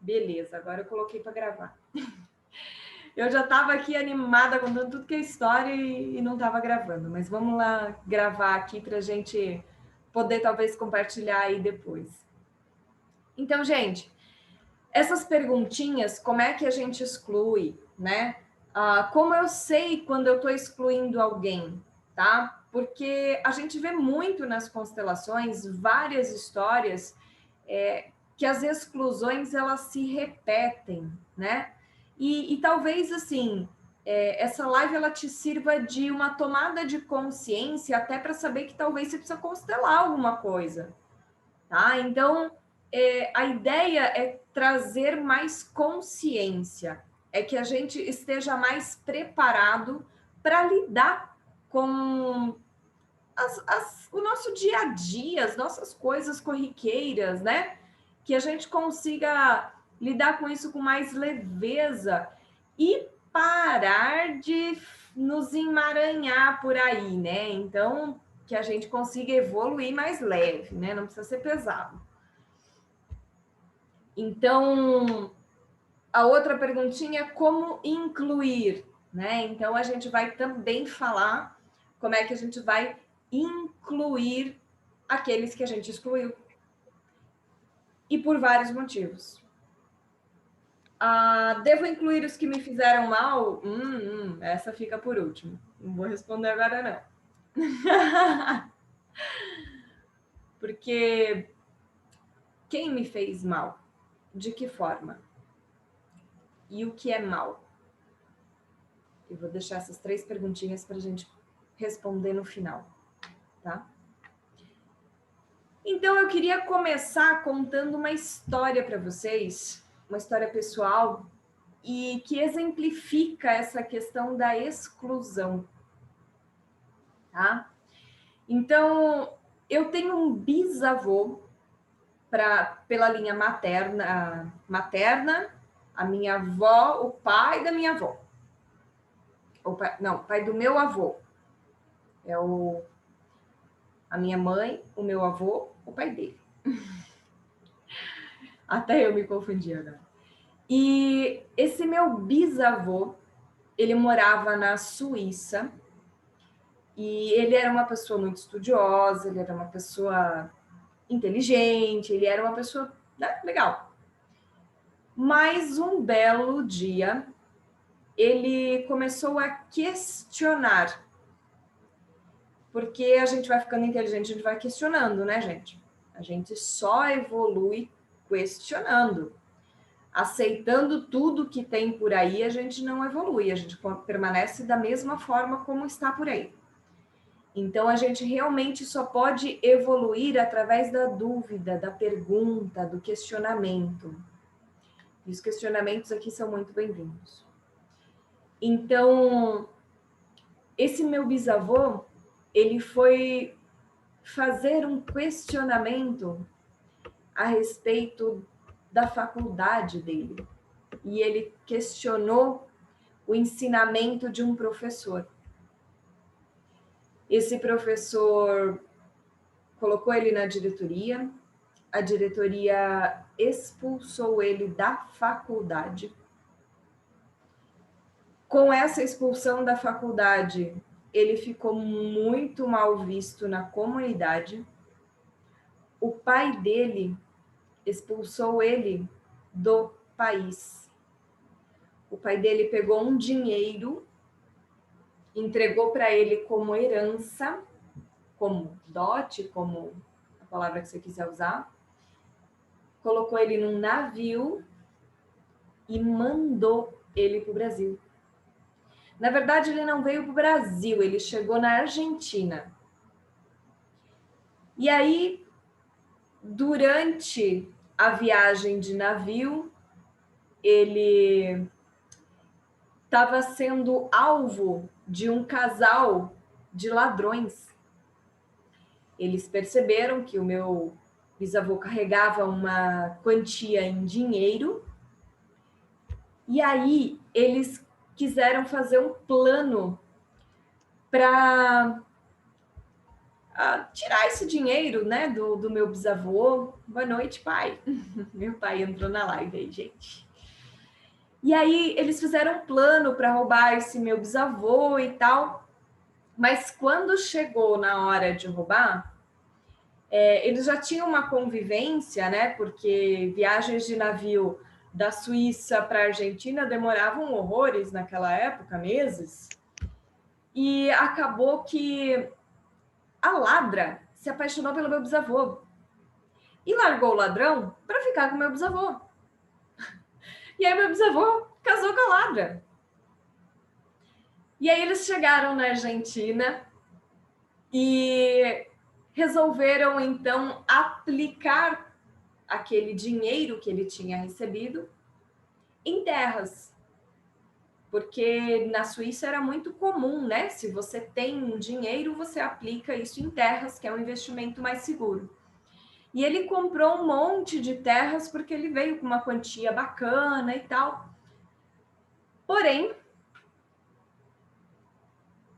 Beleza, agora eu coloquei para gravar. Eu já estava aqui animada contando tudo que é história e não estava gravando, mas vamos lá gravar aqui para a gente poder talvez compartilhar aí depois. Então, gente, essas perguntinhas, como é que a gente exclui, né? Como eu sei quando eu estou excluindo alguém, tá? Porque a gente vê muito nas constelações várias histórias que as exclusões elas se repetem, né? E talvez assim essa live ela te sirva de uma tomada de consciência até para saber que talvez você precisa constelar alguma coisa, tá? Então a ideia é trazer mais consciência, é que a gente esteja mais preparado para lidar com o nosso dia a dia, as nossas coisas corriqueiras, né? Que a gente consiga lidar com isso com mais leveza e parar de nos emaranhar por aí, né? Então, que a gente consiga evoluir mais leve, né? Não precisa ser pesado. Então, a outra perguntinha é como incluir, né? Então, a gente vai também falar como é que a gente vai incluir aqueles que a gente excluiu. E por vários motivos. Devo incluir os que me fizeram mal? Essa fica por último. Não vou responder agora, não. Porque quem me fez mal? De que forma? E o que é mal? Eu vou deixar essas 3 perguntinhas para a gente responder no final, tá? Então, eu queria começar contando uma história para vocês, uma história pessoal, e que exemplifica essa questão da exclusão, tá? Então, eu tenho um bisavô pela linha materna, a minha avó, o pai da minha avó. Pai do meu avô. É a minha mãe, o meu avô, o pai dele. Até eu me confundi agora. E esse meu bisavô, ele morava na Suíça e ele era uma pessoa muito estudiosa, ele era uma pessoa inteligente, ele era uma pessoa legal. Mas um belo dia, ele começou a questionar. Porque a gente vai ficando inteligente, a gente vai questionando, né, gente? A gente só evolui questionando. Aceitando tudo que tem por aí, a gente não evolui, a gente permanece da mesma forma como está por aí. Então, a gente realmente só pode evoluir através da dúvida, da pergunta, do questionamento. E os questionamentos aqui são muito bem-vindos. Então, esse meu bisavô, ele foi fazer um questionamento a respeito da faculdade dele. E ele questionou o ensinamento de um professor. Esse professor colocou ele na diretoria, a diretoria expulsou ele da faculdade. Com essa expulsão da faculdade, ele ficou muito mal visto na comunidade. O pai dele expulsou ele do país. O pai dele pegou um dinheiro, entregou para ele como herança, como dote, como a palavra que você quiser usar, colocou ele num navio e mandou ele para o Brasil. Na verdade, ele não veio para o Brasil, ele chegou na Argentina. E aí, durante a viagem de navio, ele estava sendo alvo de um casal de ladrões. Eles perceberam que o meu bisavô carregava uma quantia em dinheiro e aí eles quiseram fazer um plano para tirar esse dinheiro, né, do meu bisavô. Boa noite, pai. Meu pai entrou na live aí, gente. E aí eles fizeram um plano para roubar esse meu bisavô e tal. Mas quando chegou na hora de roubar, eles já tinham uma convivência, né? Porque viagens de navio da Suíça para a Argentina demoravam horrores naquela época, meses. E acabou que a ladra se apaixonou pelo meu bisavô e largou o ladrão para ficar com o meu bisavô. E aí meu bisavô casou com a ladra. E aí eles chegaram na Argentina e resolveram então aplicar aquele dinheiro que ele tinha recebido em terras. Porque na Suíça era muito comum, né? Se você tem dinheiro, você aplica isso em terras, que é um investimento mais seguro. E ele comprou um monte de terras porque ele veio com uma quantia bacana e tal. Porém,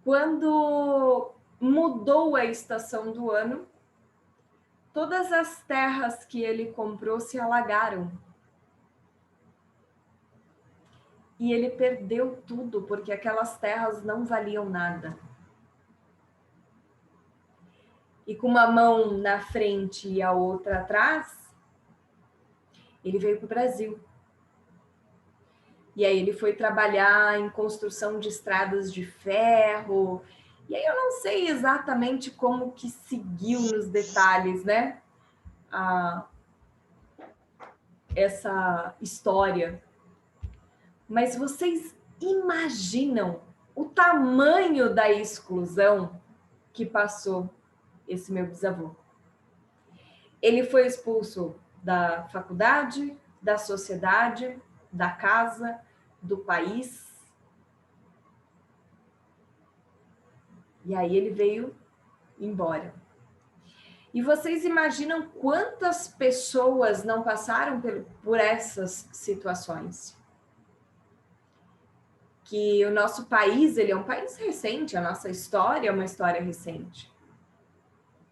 quando mudou a estação do ano, todas as terras que ele comprou se alagaram. E ele perdeu tudo, porque aquelas terras não valiam nada. E com uma mão na frente e a outra atrás, ele veio para o Brasil. E aí ele foi trabalhar em construção de estradas de ferro. E aí eu não sei exatamente como que seguiu nos detalhes, né? Essa história. Mas vocês imaginam o tamanho da exclusão que passou esse meu bisavô? Ele foi expulso da faculdade, da sociedade, da casa, do país. E aí ele veio embora. E vocês imaginam quantas pessoas não passaram por essas situações? Que o nosso país, ele é um país recente, a nossa história é uma história recente.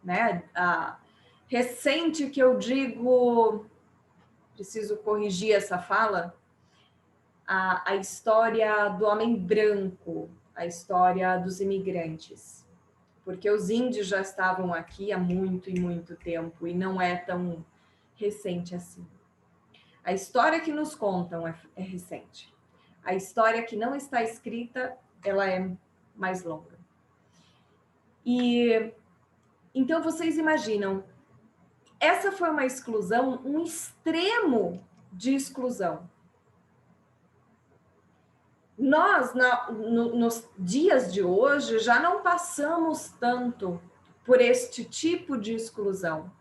Né? Recente que eu digo, preciso corrigir essa fala, a história do homem branco, a história dos imigrantes. Porque os índios já estavam aqui há muito e muito tempo e não é tão recente assim. A história que nos contam é recente. A história que não está escrita, ela é mais longa. E então vocês imaginam, essa foi uma exclusão, um extremo de exclusão. Nós, nos dias de hoje, já não passamos tanto por este tipo de exclusão,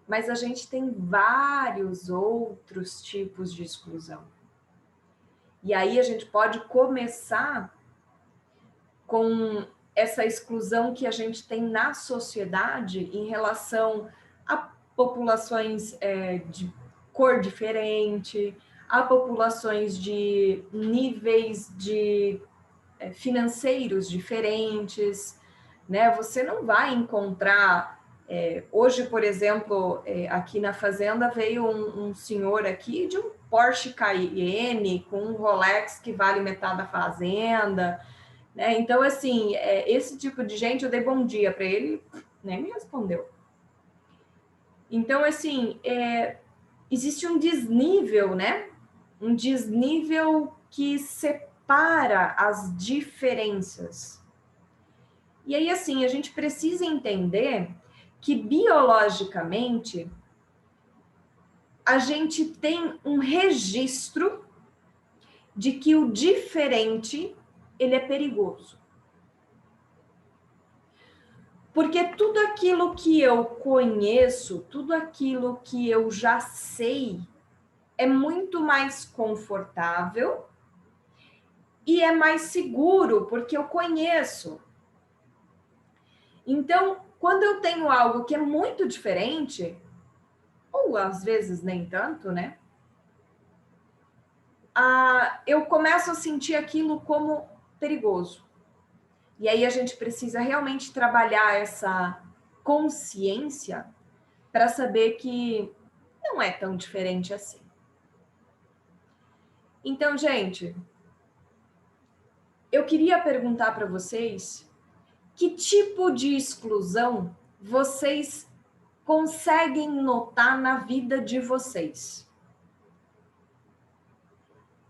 mas a gente tem vários outros tipos de exclusão. E aí a gente pode começar com essa exclusão que a gente tem na sociedade em relação a populações de cor diferente, a populações de níveis de financeiros diferentes, né? Você não vai encontrar hoje, por exemplo, aqui na fazenda veio um senhor aqui de um Porsche Cayenne com um Rolex que vale metade da fazenda, né? Então, assim, esse tipo de gente, eu dei bom dia para ele, nem me respondeu. Então, assim, existe um desnível, né? Um desnível que separa as diferenças. E aí, assim, a gente precisa entender que biologicamente a gente tem um registro de que o diferente ele é perigoso. Porque tudo aquilo que eu conheço, tudo aquilo que eu já sei, é muito mais confortável e é mais seguro, porque eu conheço. Então, quando eu tenho algo que é muito diferente, ou às vezes nem tanto, né? Eu começo a sentir aquilo como perigoso. E aí a gente precisa realmente trabalhar essa consciência para saber que não é tão diferente assim. Então, gente, eu queria perguntar para vocês que tipo de exclusão vocês conseguem notar na vida de vocês?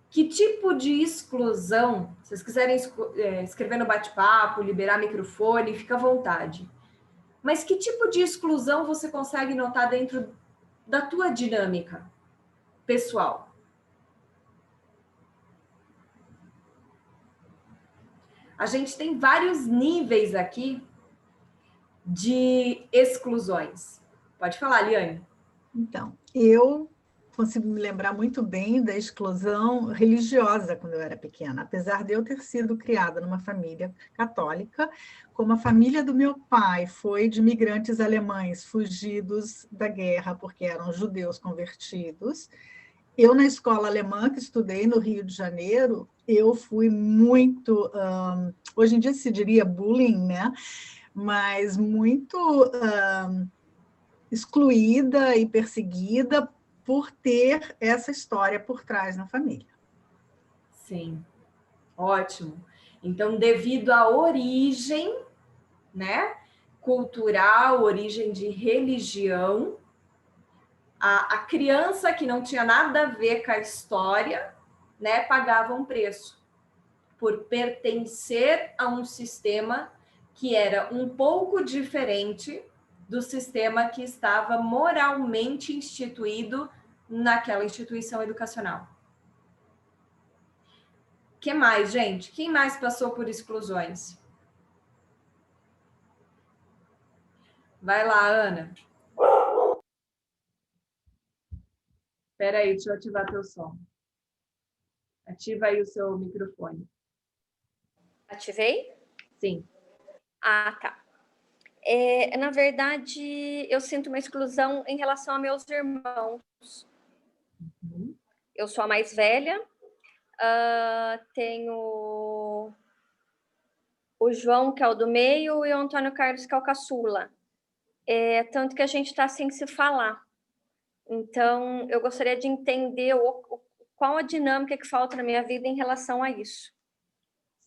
Que tipo de exclusão, se vocês quiserem escrever no bate-papo, liberar microfone, fica à vontade. Mas que tipo de exclusão você consegue notar dentro da tua dinâmica pessoal? A gente tem vários níveis aqui de exclusões. Pode falar, Liane. Então, eu consigo me lembrar muito bem da exclusão religiosa quando eu era pequena, apesar de eu ter sido criada numa família católica, como a família do meu pai foi de imigrantes alemães fugidos da guerra porque eram judeus convertidos. Eu, na escola alemã que estudei no Rio de Janeiro, eu fui muito, hoje em dia se diria bullying, né? Mas muito excluída e perseguida por ter essa história por trás na família. Sim, ótimo. Então, devido à origem, né, cultural, origem de religião, a criança que não tinha nada a ver com a história, né, pagava um preço por pertencer a um sistema que era um pouco diferente do sistema que estava moralmente instituído naquela instituição educacional. Que mais, gente? Quem mais passou por exclusões? Vai lá, Ana. Espera aí, deixa eu ativar teu som. Ativa aí o seu microfone. Ativei? Sim. Ah, tá. Na verdade, eu sinto uma exclusão em relação a meus irmãos. Uhum. Eu sou a mais velha, tenho o João, que é o do meio, e o Antônio Carlos, que é o caçula. Tanto que a gente está sem se falar. Então, eu gostaria de entender qual a dinâmica que falta na minha vida em relação a isso.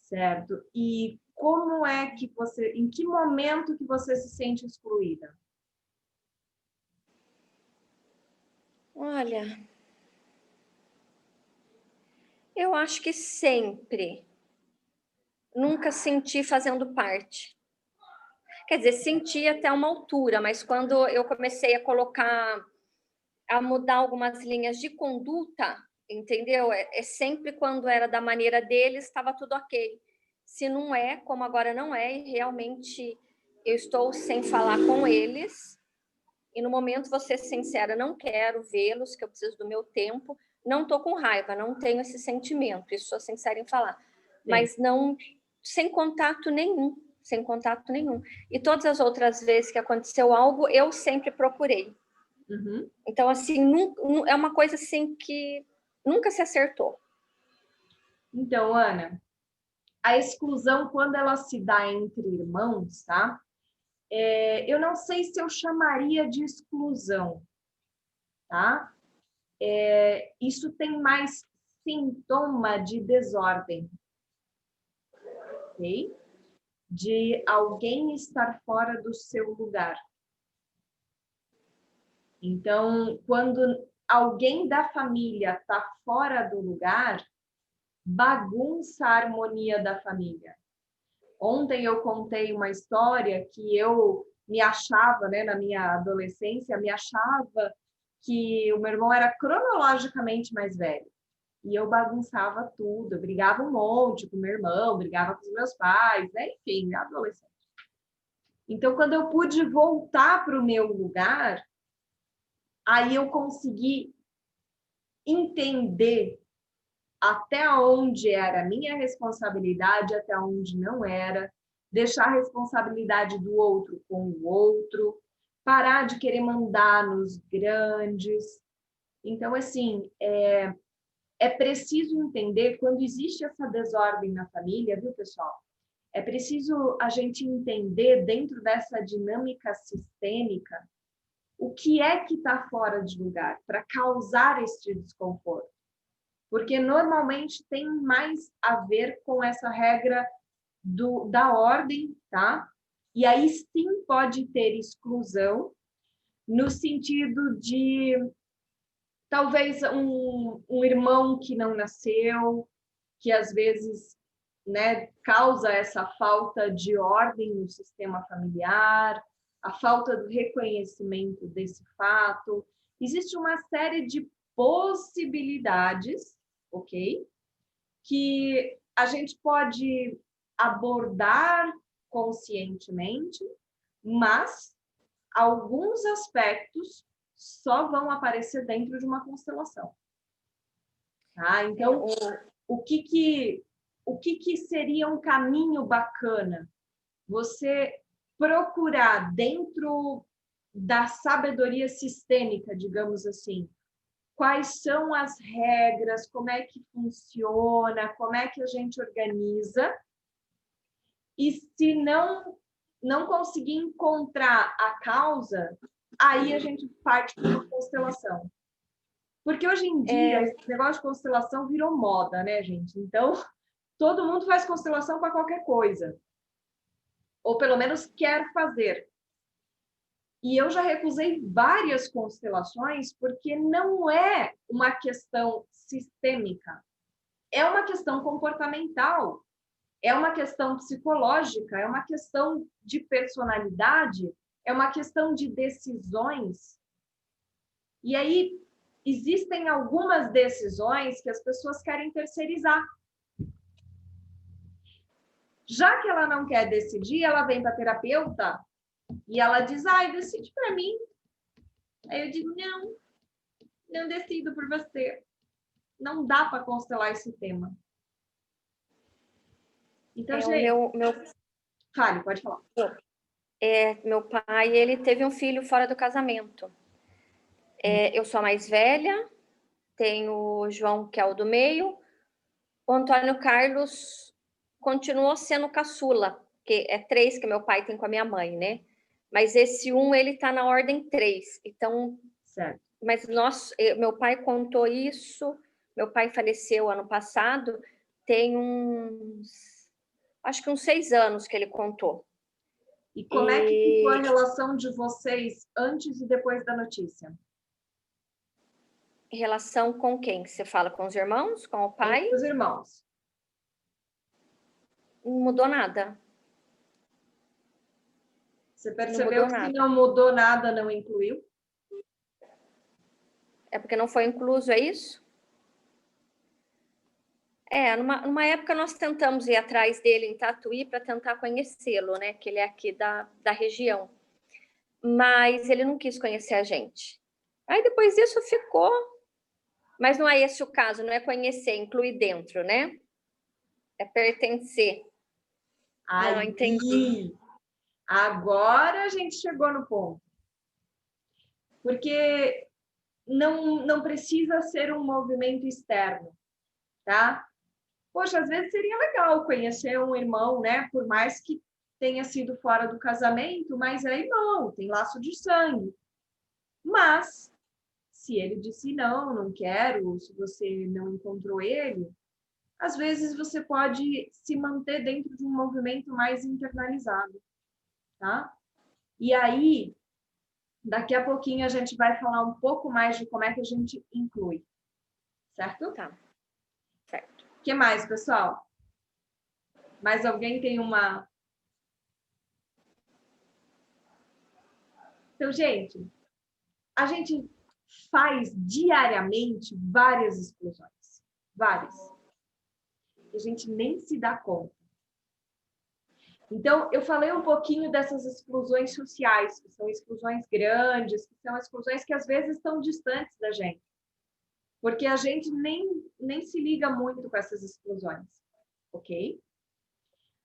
Certo. E como é que você, em que momento que você se sente excluída? Olha, eu acho que sempre. Nunca senti fazendo parte. Quer dizer, senti até uma altura, mas quando eu comecei a mudar algumas linhas de conduta, entendeu? É sempre quando era da maneira deles, estava tudo ok. Se não é, como agora não é, e realmente eu estou sem falar com eles, e no momento, vou ser sincera, não quero vê-los, que eu preciso do meu tempo, não estou com raiva, não tenho esse sentimento, isso sou sincera em falar, mas não, sem contato nenhum, sem contato nenhum. E todas as outras vezes que aconteceu algo, eu sempre procurei. Uhum. Então, assim, é uma coisa assim que nunca se acertou. Então, Ana, a exclusão, quando ela se dá entre irmãos, tá? Eu não sei se eu chamaria de exclusão, tá? Isso tem mais sintoma de desordem, ok? De alguém estar fora do seu lugar. Então, quando alguém da família está fora do lugar, bagunça a harmonia da família. Ontem eu contei uma história que eu me achava, né, na minha adolescência, me achava que o meu irmão era cronologicamente mais velho. E eu bagunçava tudo, eu brigava um monte com meu irmão, brigava com os meus pais, né? Enfim, adolescente. Então, quando eu pude voltar para o meu lugar, aí eu consegui entender até onde era minha responsabilidade, até onde não era, deixar a responsabilidade do outro com o outro, parar de querer mandar nos grandes. Então, assim, é preciso entender quando existe essa desordem na família, viu, pessoal? é preciso a gente entender, dentro dessa dinâmica sistêmica, o que é que está fora de lugar para causar este desconforto. Porque normalmente tem mais a ver com essa regra da ordem, tá? E aí sim pode ter exclusão, no sentido de talvez um irmão que não nasceu, que às vezes, né, causa essa falta de ordem no sistema familiar, a falta do reconhecimento desse fato. Existe uma série de possibilidades, ok? Que a gente pode abordar conscientemente, mas alguns aspectos só vão aparecer dentro de uma constelação. Tá? Então, o que seria um caminho bacana? Você procurar dentro da sabedoria sistêmica, digamos assim, quais são as regras, como é que funciona, como é que a gente organiza. E se não conseguir encontrar a causa, aí a gente parte para uma constelação. Porque hoje em dia, esse negócio de constelação virou moda, né, gente? Então, todo mundo faz constelação para qualquer coisa. Ou pelo menos quer fazer. E eu já recusei várias constelações porque não é uma questão sistêmica. É uma questão comportamental. É uma questão psicológica. É uma questão de personalidade. É uma questão de decisões. E aí, existem algumas decisões que as pessoas querem terceirizar. Já que ela não quer decidir, ela vem para a terapeuta e ela diz, decide para mim. Aí eu digo, não decido por você. Não dá para constelar esse tema. Então, gente... Fale, pode falar. Meu pai, ele teve um filho fora do casamento. Eu sou a mais velha, tenho o João, que é o do meio. O Antônio Carlos continuou sendo caçula, que é 3 que meu pai tem com a minha mãe, né? Mas esse 1, ele tá na ordem 3. Então, certo. Mas meu pai contou isso, meu pai faleceu ano passado, tem acho que uns 6 anos que ele contou. E como é que ficou a relação de vocês antes e depois da notícia? Relação com quem? Você fala com os irmãos, com o pai? Com os irmãos. Não mudou nada. Você percebeu que se não mudou nada, não incluiu? É porque não foi incluso, é isso? Numa época nós tentamos ir atrás dele em Tatuí para tentar conhecê-lo, né? Que ele é aqui da região. Mas ele não quis conhecer a gente. Aí depois disso ficou. Mas não é esse o caso, não é conhecer, incluir dentro, né? É pertencer. Não, entendi. Agora a gente chegou no ponto. Porque não precisa ser um movimento externo, tá? Poxa, às vezes seria legal conhecer um irmão, né? Por mais que tenha sido fora do casamento, mas é irmão, tem laço de sangue. Mas, se ele disse não quero, se você não encontrou ele, às vezes você pode se manter dentro de um movimento mais internalizado, tá? E aí, daqui a pouquinho a gente vai falar um pouco mais de como é que a gente inclui, certo? Tá. Certo. O que mais, pessoal? Mais alguém tem uma... Então, gente, a gente faz diariamente várias exclusões. Várias. E a gente nem se dá conta. Então, eu falei um pouquinho dessas exclusões sociais, que são exclusões grandes, que são exclusões que às vezes estão distantes da gente. Porque a gente nem se liga muito com essas exclusões, ok?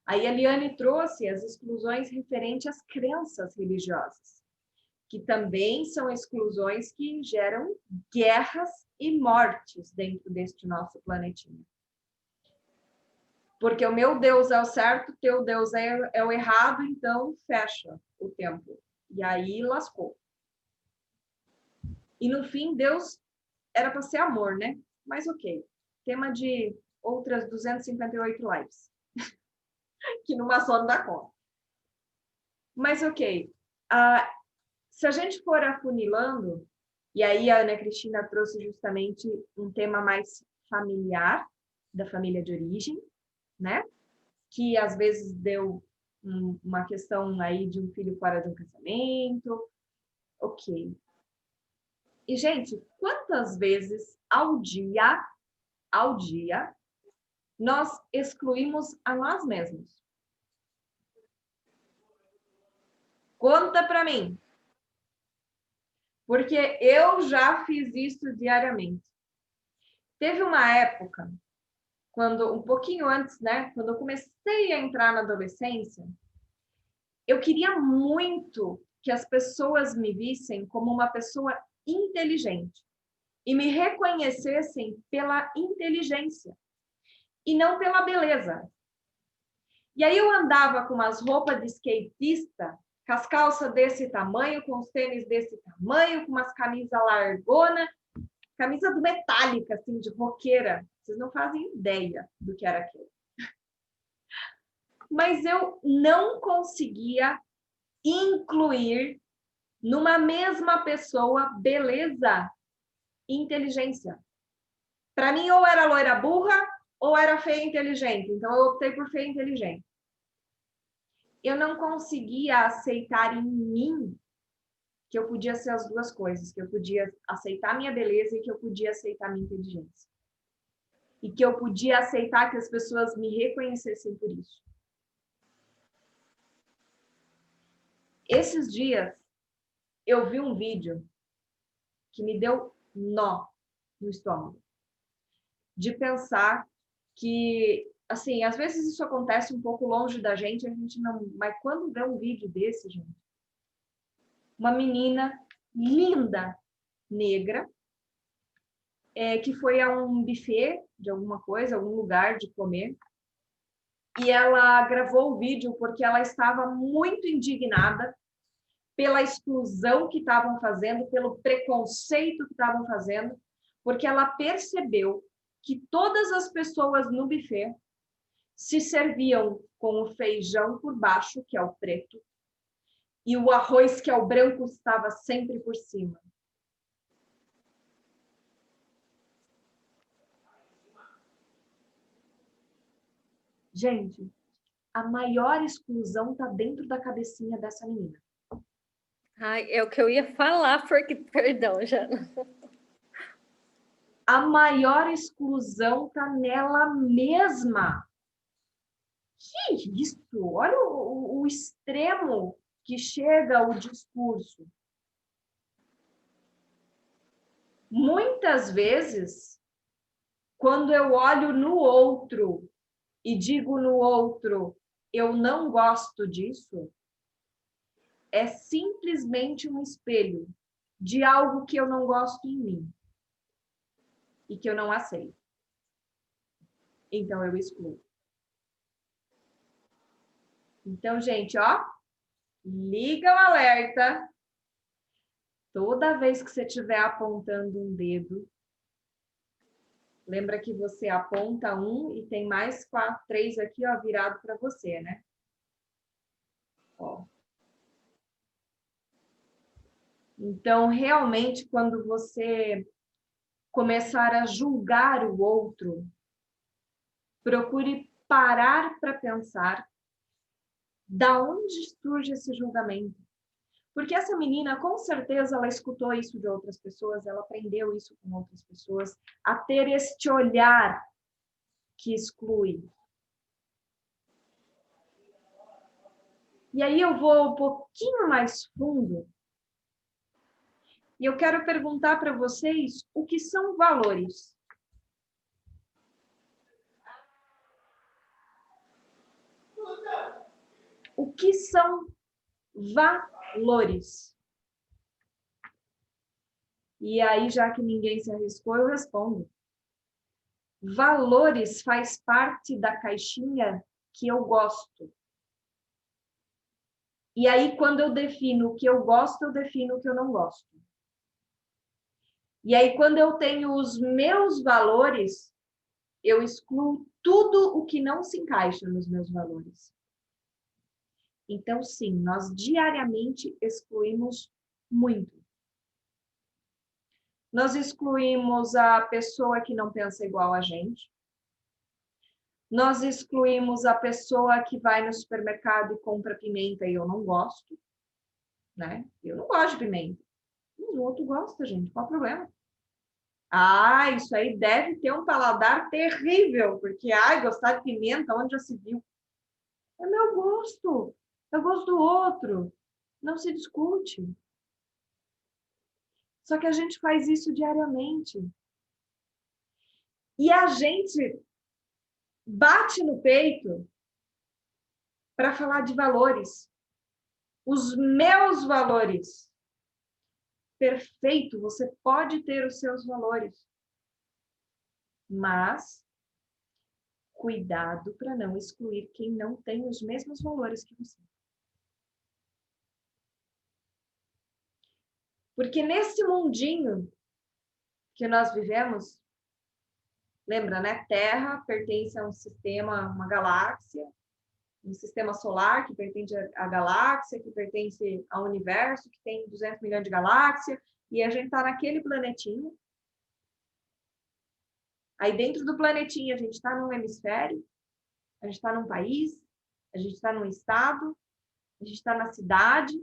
Aí a Liane trouxe as exclusões referentes às crenças religiosas, que também são exclusões que geram guerras e mortes dentro deste nosso planetinha. Porque o meu Deus é o certo, teu Deus é o errado, então fecha o templo. E aí lascou. E no fim, Deus era para ser amor, né? Mas ok. Tema de outras 258 lives. Que numa só não dá conta. Mas ok. Se a gente for afunilando, e aí a Ana Cristina trouxe justamente um tema mais familiar, da família de origem, né? Que às vezes deu uma questão aí de um filho fora de um casamento. Ok. E, gente, quantas vezes ao dia, nós excluímos a nós mesmos? Conta para mim. Porque eu já fiz isso diariamente. Teve uma época, um pouquinho antes, né? Quando eu comecei a entrar na adolescência, eu queria muito que as pessoas me vissem como uma pessoa inteligente e me reconhecessem pela inteligência e não pela beleza. E aí eu andava com umas roupas de skatista, com as calças desse tamanho, com os tênis desse tamanho, com umas camisas largona, camisa do Metallica, assim, de roqueira. Vocês não fazem ideia do que era aquilo. Mas eu não conseguia incluir numa mesma pessoa beleza e inteligência. Para mim, ou era loira burra, ou era feia e inteligente. Então, eu optei por feia e inteligente. Eu não conseguia aceitar em mim que eu podia ser as duas coisas, que eu podia aceitar minha beleza e que eu podia aceitar minha inteligência. E que eu podia aceitar que as pessoas me reconhecessem por isso. Esses dias, eu vi um vídeo que me deu nó no estômago. De pensar que, assim, às vezes isso acontece um pouco longe da gente, a gente não... Mas quando vê um vídeo desse, gente, uma menina linda, negra, que foi a um buffet de alguma coisa, algum lugar de comer, e ela gravou o vídeo porque ela estava muito indignada pela exclusão que estavam fazendo, pelo preconceito que estavam fazendo, porque ela percebeu que todas as pessoas no buffet se serviam com o feijão por baixo, que é o preto, e o arroz, que é o branco, estava sempre por cima. Gente, a maior exclusão está dentro da cabecinha dessa menina. Ai, é o que eu ia falar, porque, perdão, Jana. A maior exclusão está nela mesma. Que isso? Olha o extremo que chega o discurso. Muitas vezes, quando eu olho no outro e digo no outro, eu não gosto disso, é simplesmente um espelho de algo que eu não gosto em mim e que eu não aceito. Então, eu excluo. Então, gente, ó, liga o alerta. Toda vez que você estiver apontando um dedo, lembra que você aponta um e tem mais 3 aqui, ó, virado para você, né? Ó. Então, realmente, quando você começar a julgar o outro, procure parar para pensar da onde surge esse julgamento. Porque essa menina, com certeza, ela escutou isso de outras pessoas, ela aprendeu isso com outras pessoas, a ter este olhar que exclui. E aí eu vou um pouquinho mais fundo e eu quero perguntar para vocês o que são valores. O que são valores? E aí, já que ninguém se arriscou, eu respondo. Valores faz parte da caixinha que eu gosto. E aí, quando eu defino o que eu gosto, eu defino o que eu não gosto. E aí, quando eu tenho os meus valores, eu excluo tudo o que não se encaixa nos meus valores. Então, sim, nós diariamente excluímos muito. Nós excluímos a pessoa que não pensa igual a gente. Nós excluímos a pessoa que vai no supermercado e compra pimenta e eu não gosto, né? Eu não gosto de pimenta. O outro gosta, gente. Qual o problema? Ah, isso aí deve ter um paladar terrível, porque, ai, gostar de pimenta, onde já se viu? É meu gosto. Eu gosto do outro. Não se discute. Só que a gente faz isso diariamente. E a gente bate no peito para falar de valores. Os meus valores. Perfeito, você pode ter os seus valores. Mas cuidado para não excluir quem não tem os mesmos valores que você. Porque nesse mundinho que nós vivemos, lembra, né? Terra pertence a um sistema, uma galáxia, um sistema solar que pertence à galáxia, que pertence ao universo, que tem 200 milhões de galáxias, e a gente está naquele planetinho. Aí dentro do planetinho a gente está num hemisfério, a gente está num país, a gente está num estado, a gente está na cidade,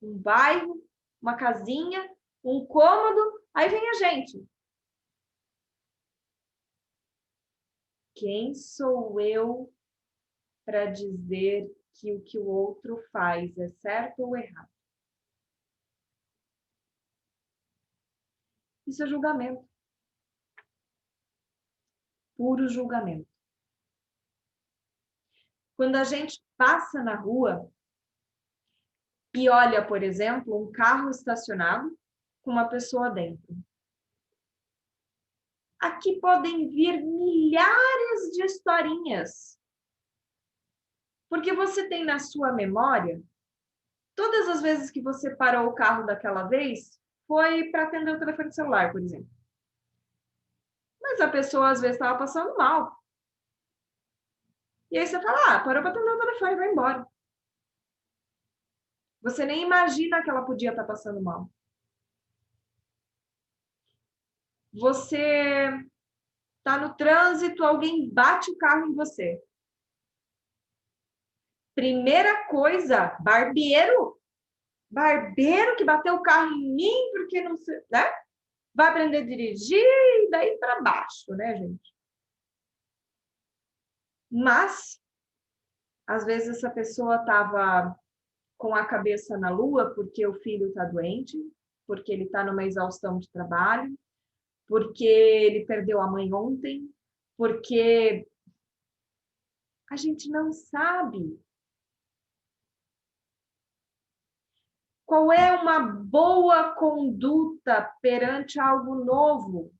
um bairro, uma casinha, um cômodo, aí vem a gente. Quem sou eu para dizer que o que o outro faz é certo ou errado? Isso é julgamento. Puro julgamento. Quando a gente passa na rua e olha, por exemplo, um carro estacionado com uma pessoa dentro. Aqui podem vir milhares de historinhas. Porque você tem na sua memória, todas as vezes que você parou o carro daquela vez, foi para atender o telefone celular, por exemplo. Mas a pessoa, às vezes, estava passando mal. E aí você fala, parou para atender o telefone, vai embora. Você nem imagina que ela podia estar passando mal. Você está no trânsito, alguém bate o carro em você. Primeira coisa, barbeiro. Barbeiro que bateu o carro em mim porque não sei, né? Vai aprender a dirigir e daí para baixo, né, gente? Mas, às vezes, essa pessoa estava com a cabeça na lua porque o filho está doente, porque ele está numa exaustão de trabalho, porque ele perdeu a mãe ontem, porque a gente não sabe. Qual é uma boa conduta perante algo novo?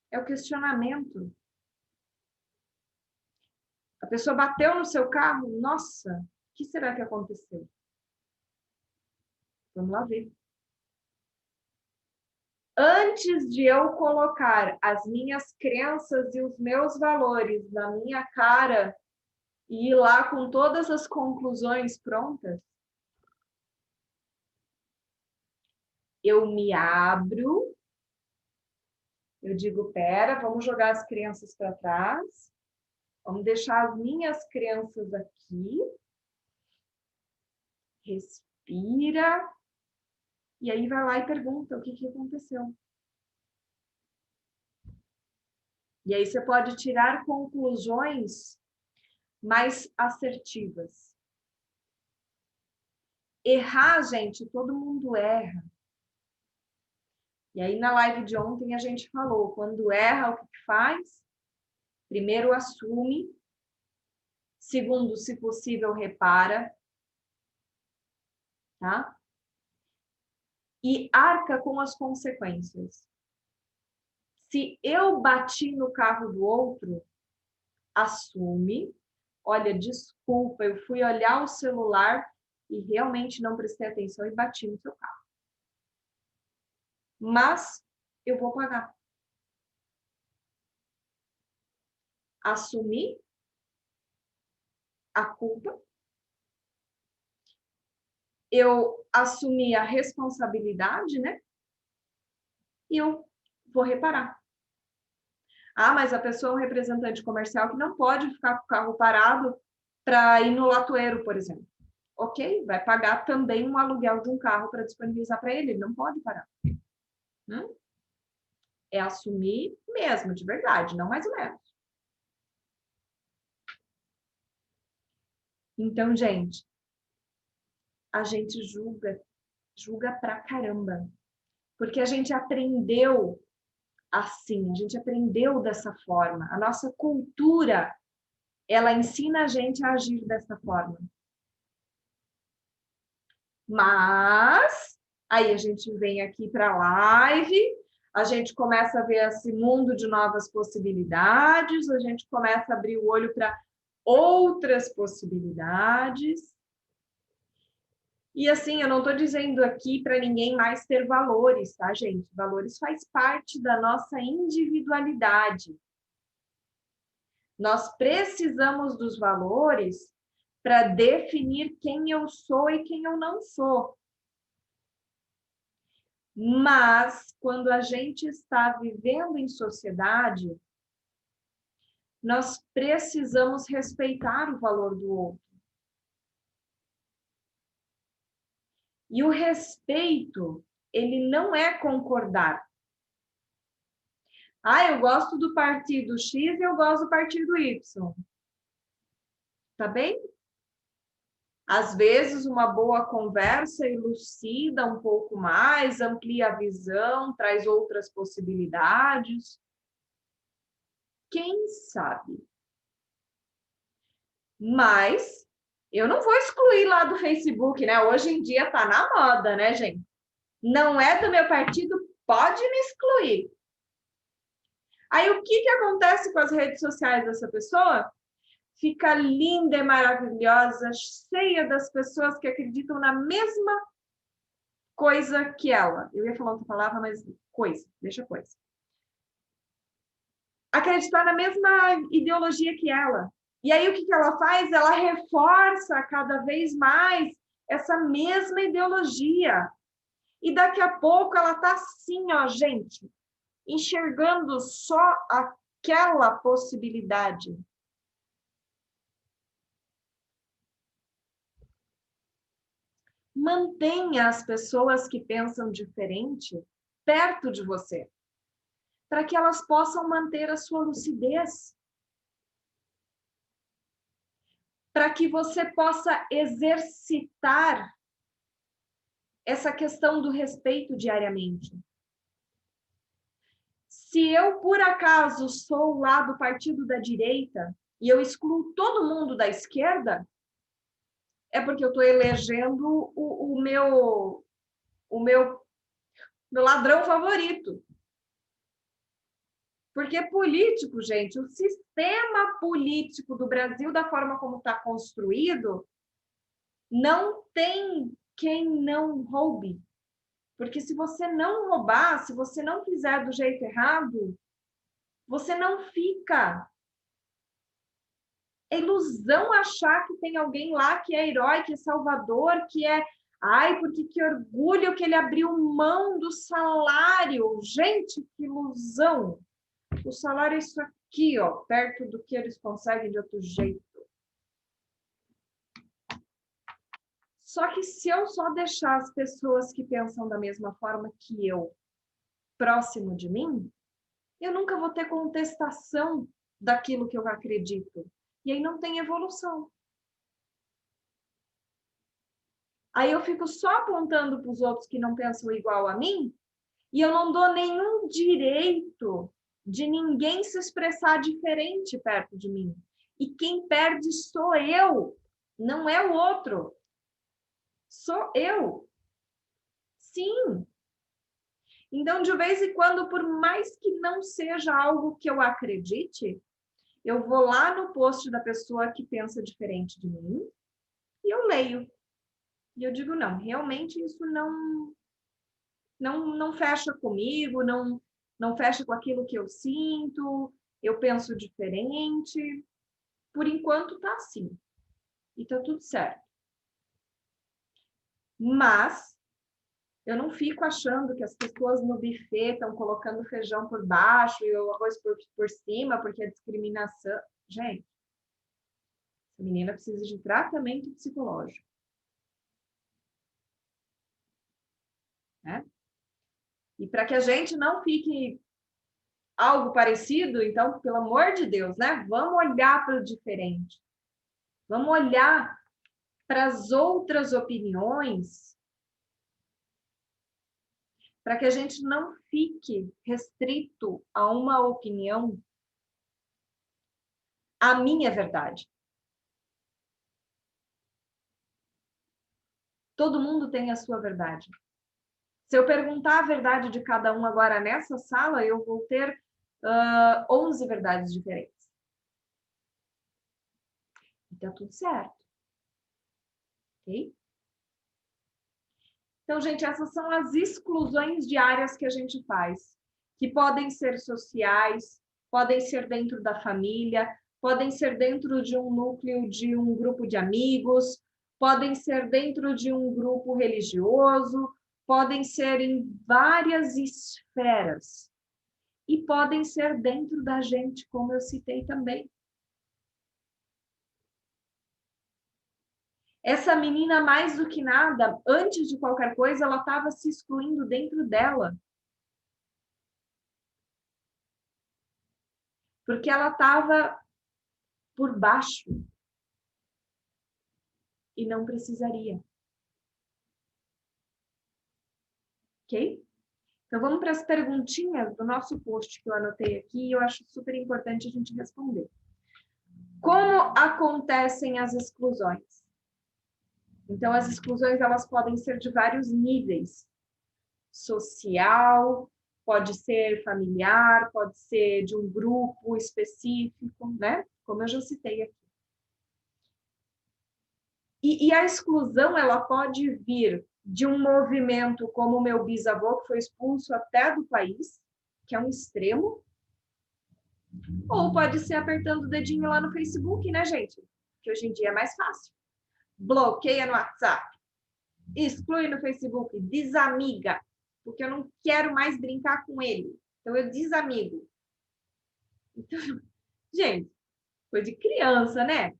É o questionamento. A pessoa bateu no seu carro, nossa, o que será que aconteceu? Vamos lá ver. Antes de eu colocar as minhas crenças e os meus valores na minha cara e ir lá com todas as conclusões prontas, eu me abro, eu digo, pera, vamos jogar as crenças para trás, vamos deixar as minhas crenças aqui, respira, e aí vai lá e pergunta o que aconteceu. E aí você pode tirar conclusões mais assertivas. Errar, gente, todo mundo erra. E aí na live de ontem a gente falou, quando erra, o que faz? Primeiro assume, segundo, se possível, repara, tá? E arca com as consequências. Se eu bati no carro do outro, assume, olha, desculpa, eu fui olhar o celular e realmente não prestei atenção e bati no seu carro. Mas eu vou pagar. Assumir a culpa, eu assumi a responsabilidade, né? E eu vou reparar. Ah, mas a pessoa é um representante comercial que não pode ficar com o carro parado para ir no latoeiro, por exemplo. Ok, vai pagar também um aluguel de um carro para disponibilizar para ele, ele não pode parar. É assumir mesmo, de verdade, não mais ou menos. Então, gente, a gente julga pra caramba. Porque a gente aprendeu assim, a gente aprendeu dessa forma. A nossa cultura, ela ensina a gente a agir dessa forma. Mas aí a gente vem aqui para a live, a gente começa a ver esse mundo de novas possibilidades, a gente começa a abrir o olho para outras possibilidades. E assim, eu não estou dizendo aqui para ninguém mais ter valores, tá, gente? Valores faz parte da nossa individualidade. Nós precisamos dos valores para definir quem eu sou e quem eu não sou. Mas, quando a gente está vivendo em sociedade, nós precisamos respeitar o valor do outro. E o respeito, ele não é concordar. Ah, eu gosto do partido X e eu gosto do partido Y. Tá bem? Às vezes, uma boa conversa elucida um pouco mais, amplia a visão, traz outras possibilidades. Quem sabe? Mas eu não vou excluir lá do Facebook, né? Hoje em dia tá na moda, né, gente? Não é do meu partido, pode me excluir. Aí o que acontece com as redes sociais dessa pessoa? Fica linda e maravilhosa, cheia das pessoas que acreditam na mesma coisa que ela. Eu ia falar outra palavra, mas coisa, deixa coisa. Acreditar na mesma ideologia que ela. E aí o que ela faz? Ela reforça cada vez mais essa mesma ideologia. E daqui a pouco ela tá assim, ó, gente, enxergando só aquela possibilidade. Mantenha as pessoas que pensam diferente perto de você, para que elas possam manter a sua lucidez. Para que você possa exercitar essa questão do respeito diariamente. Se eu, por acaso, sou lá do partido da direita e eu excluo todo mundo da esquerda, é porque eu estou elegendo o meu ladrão favorito. Porque político, gente, o sistema político do Brasil, da forma como está construído, não tem quem não roube. Porque se você não roubar, se você não fizer do jeito errado, você não fica. É ilusão achar que tem alguém lá que é herói, que é salvador, que é... Ai, porque que orgulho que ele abriu mão do salário. Gente, que ilusão. O salário é isso aqui, ó, perto do que eles conseguem de outro jeito. Só que se eu só deixar as pessoas que pensam da mesma forma que eu próximo de mim, eu nunca vou ter contestação daquilo que eu acredito. E aí não tem evolução. Aí eu fico só apontando para os outros que não pensam igual a mim, e eu não dou nenhum direito de ninguém se expressar diferente perto de mim. E quem perde sou eu, não é o outro. Sou eu. Sim. Então, de vez em quando, por mais que não seja algo que eu acredite, eu vou lá no post da pessoa que pensa diferente de mim e eu leio. E eu digo, não, realmente isso não fecha comigo, não fecha com aquilo que eu sinto, eu penso diferente. Por enquanto tá assim. E tá tudo certo. Mas eu não fico achando que as pessoas no buffet estão colocando feijão por baixo e o arroz por cima, porque é discriminação. Gente, essa menina precisa de tratamento psicológico. Né? E para que a gente não fique algo parecido, então, pelo amor de Deus, né? Vamos olhar para o diferente. Vamos olhar para as outras opiniões, para que a gente não fique restrito a uma opinião. A minha verdade. Todo mundo tem a sua verdade. Se eu perguntar a verdade de cada um agora nessa sala, eu vou ter 11 verdades diferentes. E tá tudo certo. Ok? Então, gente, essas são as exclusões diárias que a gente faz, que podem ser sociais, podem ser dentro da família, podem ser dentro de um núcleo de um grupo de amigos, podem ser dentro de um grupo religioso, podem ser em várias esferas. E podem ser dentro da gente, como eu citei também. Essa menina, mais do que nada, antes de qualquer coisa, ela estava se excluindo dentro dela. Porque ela estava por baixo. E não precisaria. Ok? Então, vamos para as perguntinhas do nosso post que eu anotei aqui e eu acho super importante a gente responder. Como acontecem as exclusões? Então, as exclusões, elas podem ser de vários níveis. Social, pode ser familiar, pode ser de um grupo específico, né? Como eu já citei aqui. E a exclusão, ela pode vir de um movimento como o meu bisavô, que foi expulso até do país, que é um extremo, ou pode ser apertando o dedinho lá no Facebook, né, gente? Que hoje em dia é mais fácil. Bloqueia no WhatsApp, exclui no Facebook, desamiga, porque eu não quero mais brincar com ele. Então, eu desamigo. Então, gente, coisa de criança, né?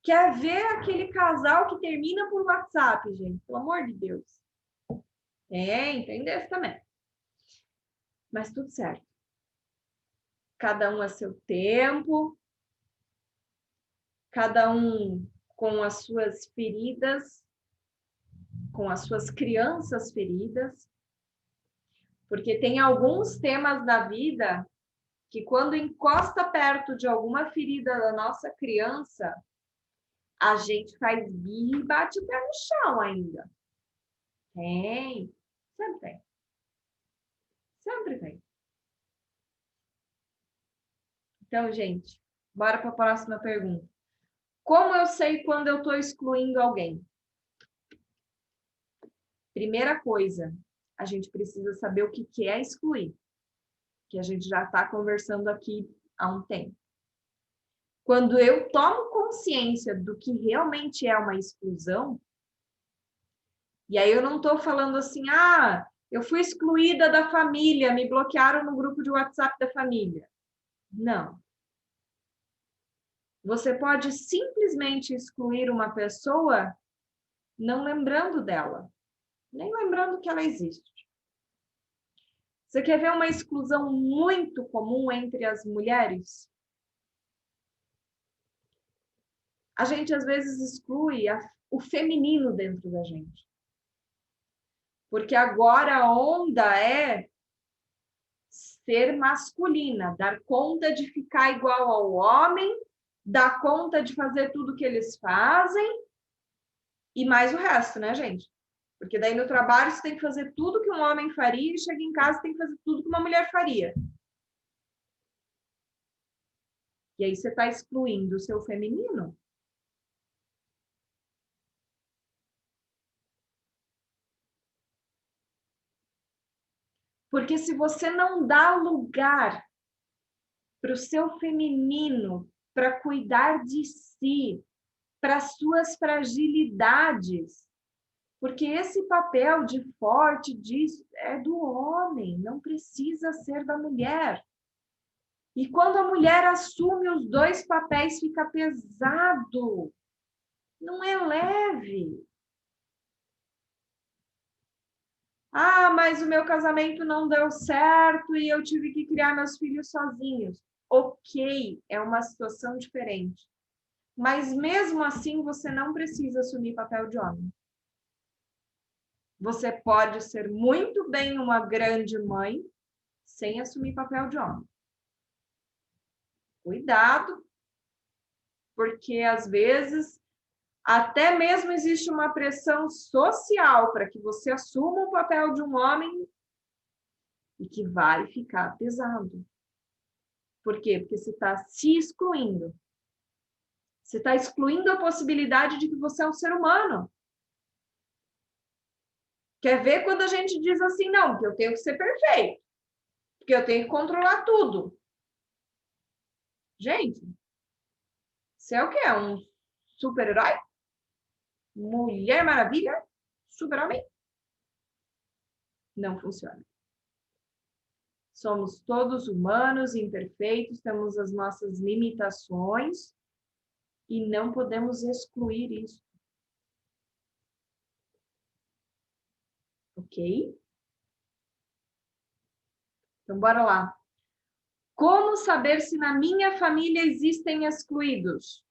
Quer ver aquele casal que termina por WhatsApp, gente? Pelo amor de Deus. Entendeu também. Mas tudo certo. Cada um a seu tempo. Cada um com as suas feridas. Com as suas crianças feridas. Porque tem alguns temas da vida que quando encosta perto de alguma ferida da nossa criança, a gente faz birra e bate o pé no chão ainda. Tem. Sempre tem. Sempre tem. Então, gente, bora para a próxima pergunta. Como eu sei quando eu estou excluindo alguém? Primeira coisa, a gente precisa saber o que é excluir. Que a gente já está conversando aqui há um tempo. Quando eu tomo consciência do que realmente é uma exclusão, e aí eu não estou falando assim, eu fui excluída da família, me bloquearam no grupo de WhatsApp da família. Não. Você pode simplesmente excluir uma pessoa não lembrando dela, nem lembrando que ela existe. Você quer ver uma exclusão muito comum entre as mulheres? A gente às vezes exclui o feminino dentro da gente. Porque agora a onda é ser masculina, dar conta de ficar igual ao homem, dar conta de fazer tudo que eles fazem e mais o resto, né, gente? Porque daí no trabalho você tem que fazer tudo que um homem faria e chega em casa tem que fazer tudo que uma mulher faria. E aí você está excluindo o seu feminino. Porque se você não dá lugar para o seu feminino, para cuidar de si, para suas fragilidades, porque esse papel de forte disso é do homem, não precisa ser da mulher. E quando a mulher assume os dois papéis, fica pesado, não é leve. Ah, mas o meu casamento não deu certo e eu tive que criar meus filhos sozinhos. Ok, é uma situação diferente. Mas mesmo assim, você não precisa assumir papel de homem. Você pode ser muito bem uma grande mãe sem assumir papel de homem. Cuidado, porque às vezes até mesmo existe uma pressão social para que você assuma o papel de um homem e que vai ficar pesado. Por quê? Porque você está se excluindo. Você está excluindo a possibilidade de que você é um ser humano. Quer ver quando a gente diz assim, não, que eu tenho que ser perfeito, porque eu tenho que controlar tudo. Gente, você é o quê? Um super-herói? Mulher Maravilha? Super-homem? Não funciona. Somos todos humanos, imperfeitos, temos as nossas limitações e não podemos excluir isso. Ok? Então, bora lá. Como saber se na minha família existem excluídos?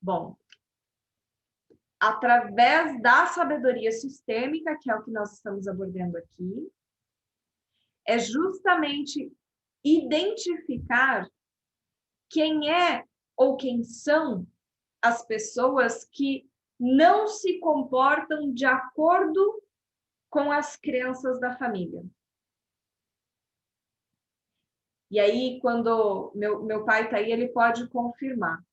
Bom, através da sabedoria sistêmica, que é o que nós estamos abordando aqui, é justamente identificar quem é ou quem são as pessoas que não se comportam de acordo com as crenças da família. E aí, quando meu pai está aí, ele pode confirmar.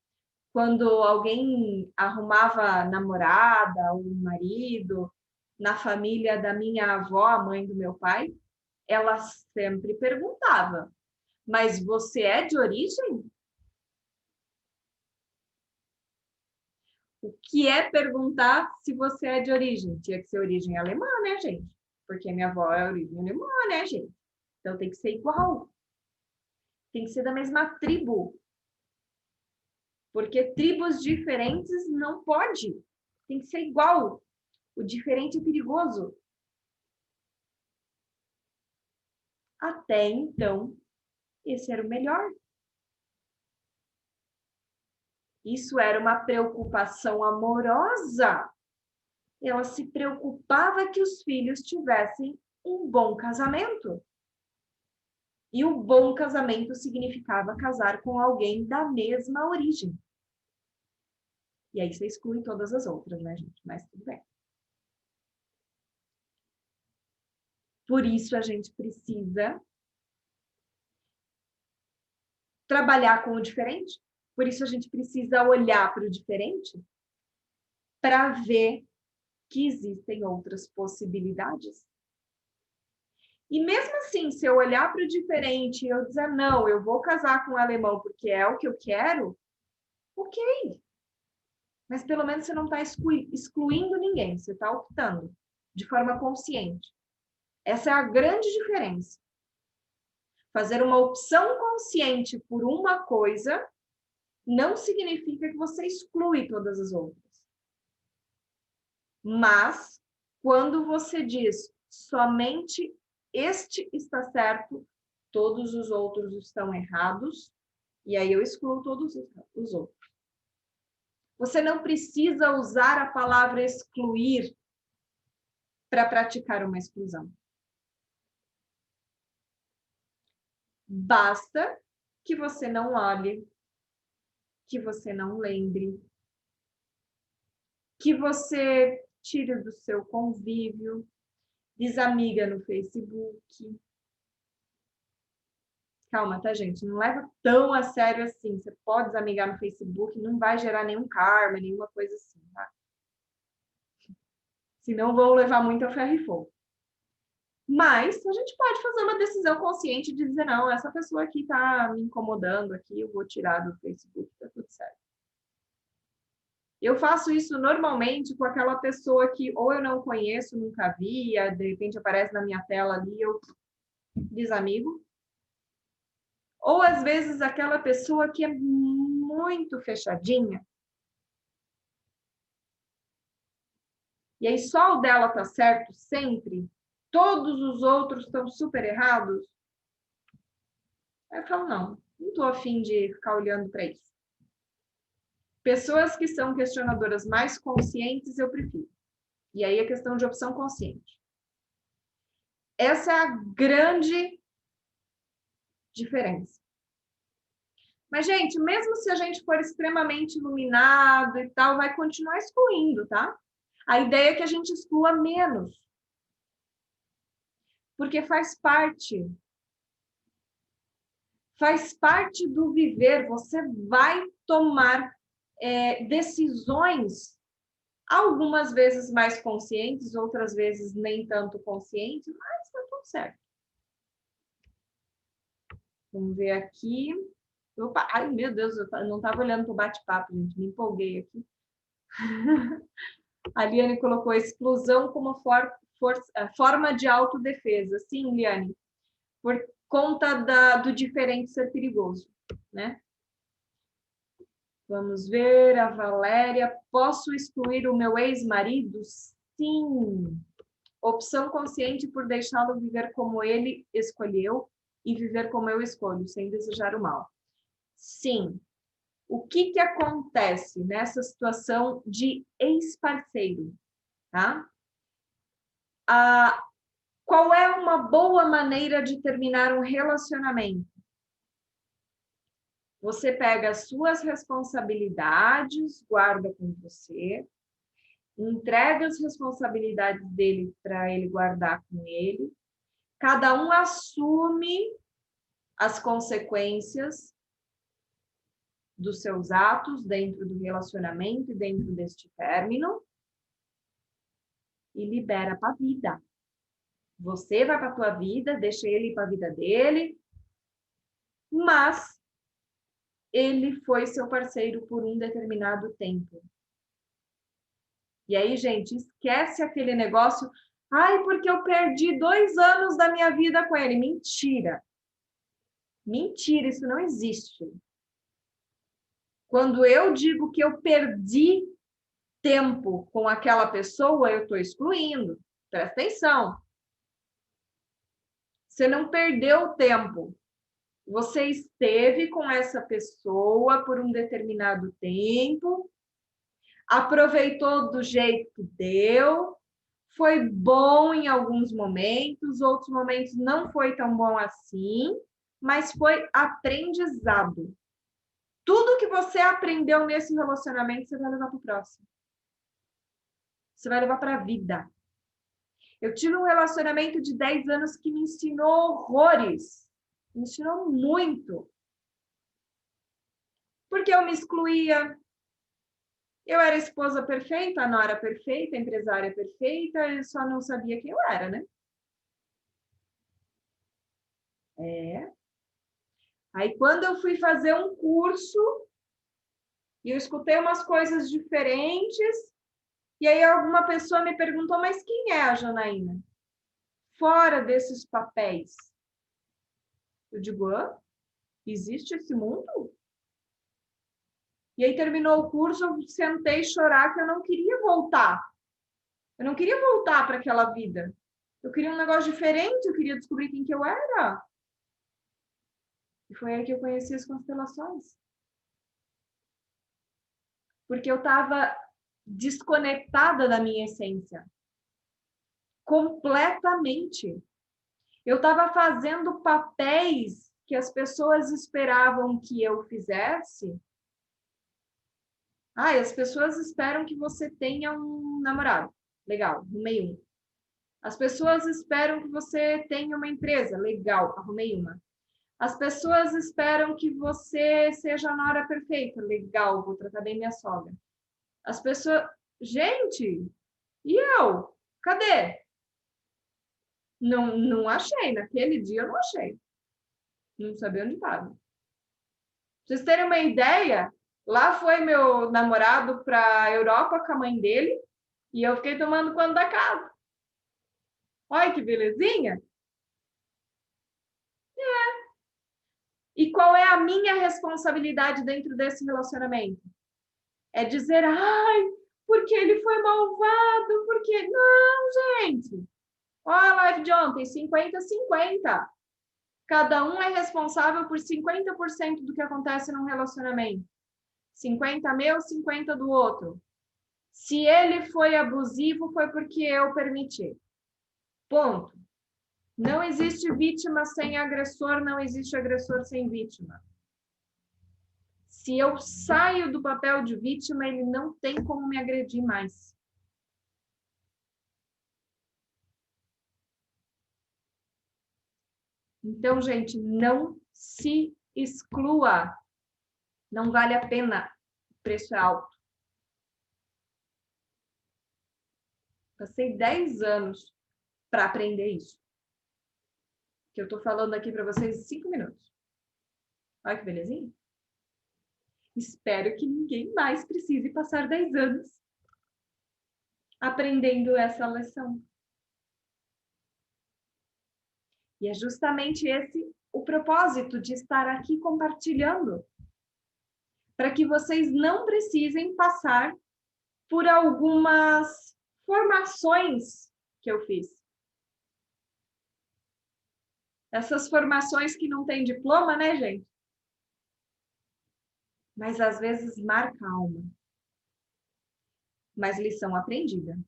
Quando alguém arrumava namorada ou marido na família da minha avó, a mãe do meu pai, ela sempre perguntava, mas você é de origem? O que é perguntar se você é de origem? Tinha que ser origem alemã, né, gente? Porque minha avó é origem alemã, né, gente? Então tem que ser igual. Tem que ser da mesma tribo. Porque tribos diferentes não pode. Tem que ser igual. O diferente é perigoso. Até então, esse era o melhor. Isso era uma preocupação amorosa. Ela se preocupava que os filhos tivessem um bom casamento. E o bom casamento significava casar com alguém da mesma origem. E aí você exclui todas as outras, né, gente? Mas tudo bem. Por isso a gente precisa trabalhar com o diferente. Por isso a gente precisa olhar para o diferente para ver que existem outras possibilidades. E mesmo assim, se eu olhar para o diferente e eu dizer, não, eu vou casar com um alemão porque é o que eu quero, ok. Mas pelo menos você não está excluindo ninguém, você está optando de forma consciente. Essa é a grande diferença. Fazer uma opção consciente por uma coisa não significa que você exclui todas as outras. Mas, quando você diz somente este está certo, todos os outros estão errados, e aí eu excluo todos os outros. Você não precisa usar a palavra excluir para praticar uma exclusão. Basta que você não olhe, que você não lembre, que você tire do seu convívio, desamiga no Facebook. Calma, tá, gente? Não leva tão a sério assim. Você pode desamigar no Facebook, não vai gerar nenhum karma, nenhuma coisa assim, tá? Senão vão levar muito a ferro e fogo. Mas a gente pode fazer uma decisão consciente de dizer, não, essa pessoa aqui tá me incomodando aqui, eu vou tirar do Facebook, tá tudo certo. Eu faço isso normalmente com aquela pessoa que ou eu não conheço, nunca vi, de repente aparece na minha tela ali, eu desamigo. Ou às vezes aquela pessoa que é muito fechadinha. E aí só o dela tá certo sempre, todos os outros estão super errados. Aí eu falo, não tô a fim de ficar olhando para isso. Pessoas que são questionadoras mais conscientes, eu prefiro. E aí é questão de opção consciente. Essa é a grande diferença. Mas, gente, mesmo se a gente for extremamente iluminado e tal, vai continuar excluindo, tá? A ideia é que a gente exclua menos. Porque faz parte. Faz parte do viver. Você vai tomar decisões, algumas vezes mais conscientes, outras vezes nem tanto conscientes, mas tá tudo certo. Vamos ver aqui. Opa, ai, meu Deus, eu não estava olhando para o bate-papo, gente, me empolguei aqui. A Liane colocou exclusão como forma de autodefesa. Sim, Liane, por conta do diferente ser perigoso, né? Vamos ver, a Valéria. Posso excluir o meu ex-marido? Sim. Opção consciente por deixá-lo viver como ele escolheu e viver como eu escolho, sem desejar o mal. Sim. O que acontece nessa situação de ex-parceiro, tá? Qual é uma boa maneira de terminar um relacionamento? Você pega as suas responsabilidades, guarda com você, entrega as responsabilidades dele para ele guardar com ele, cada um assume as consequências dos seus atos dentro do relacionamento e dentro deste término e libera para a vida. Você vai para a tua vida, deixa ele ir para a vida dele, mas ele foi seu parceiro por um determinado tempo. E aí, gente, esquece aquele negócio, ai, porque eu perdi 2 anos da minha vida com ele. Mentira. Mentira, isso não existe. Quando eu digo que eu perdi tempo com aquela pessoa, eu estou excluindo. Presta atenção. Você não perdeu tempo. Você esteve com essa pessoa por um determinado tempo, aproveitou do jeito que deu, foi bom em alguns momentos, outros momentos não foi tão bom assim, mas foi aprendizado. Tudo que você aprendeu nesse relacionamento, você vai levar para o próximo. Você vai levar para a vida. Eu tive um relacionamento de 10 anos que me ensinou horrores. Me ensinou muito. Porque eu me excluía. Eu era a esposa perfeita, a nora perfeita, a empresária perfeita, eu só não sabia quem eu era, né? Aí, quando eu fui fazer um curso, e eu escutei umas coisas diferentes, e aí alguma pessoa me perguntou, mas quem é a Janaína? Fora desses papéis. Eu digo, existe esse mundo? E aí terminou o curso, eu sentei chorar que eu não queria voltar. Eu não queria voltar para aquela vida. Eu queria um negócio diferente, eu queria descobrir quem que eu era. E foi aí que eu conheci as constelações. Porque eu estava desconectada da minha essência. Completamente. Eu estava fazendo papéis que as pessoas esperavam que eu fizesse. As pessoas esperam que você tenha um namorado. Legal, arrumei um. As pessoas esperam que você tenha uma empresa. Legal, arrumei uma. As pessoas esperam que você seja a nora perfeita. Legal, vou tratar bem minha sogra. As pessoas... Gente, e eu? Cadê? Não achei. Naquele dia eu não achei. Não sabia onde estava. Pra vocês terem uma ideia, lá foi meu namorado para a Europa com a mãe dele e eu fiquei tomando conta da casa. Olha que belezinha. E qual é a minha responsabilidade dentro desse relacionamento? É dizer, ai, porque ele foi malvado, porque... Não, gente. Olha a live de ontem, 50-50. Cada um é responsável por 50% do que acontece num relacionamento. 50 meu, 50 do outro. Se ele foi abusivo, foi porque eu permiti. Ponto. Não existe vítima sem agressor, não existe agressor sem vítima. Se eu saio do papel de vítima, ele não tem como me agredir mais. Então, gente, não se exclua. Não vale a pena. O preço é alto. Passei 10 anos para aprender isso. Que eu estou falando aqui para vocês em 5 minutos. Olha que belezinha. Espero que ninguém mais precise passar 10 anos aprendendo essa lição. E é justamente esse o propósito de estar aqui compartilhando. Para que vocês não precisem passar por algumas formações que eu fiz. Essas formações que não têm diploma, né, gente? Mas às vezes marca a alma. Mas lição aprendida.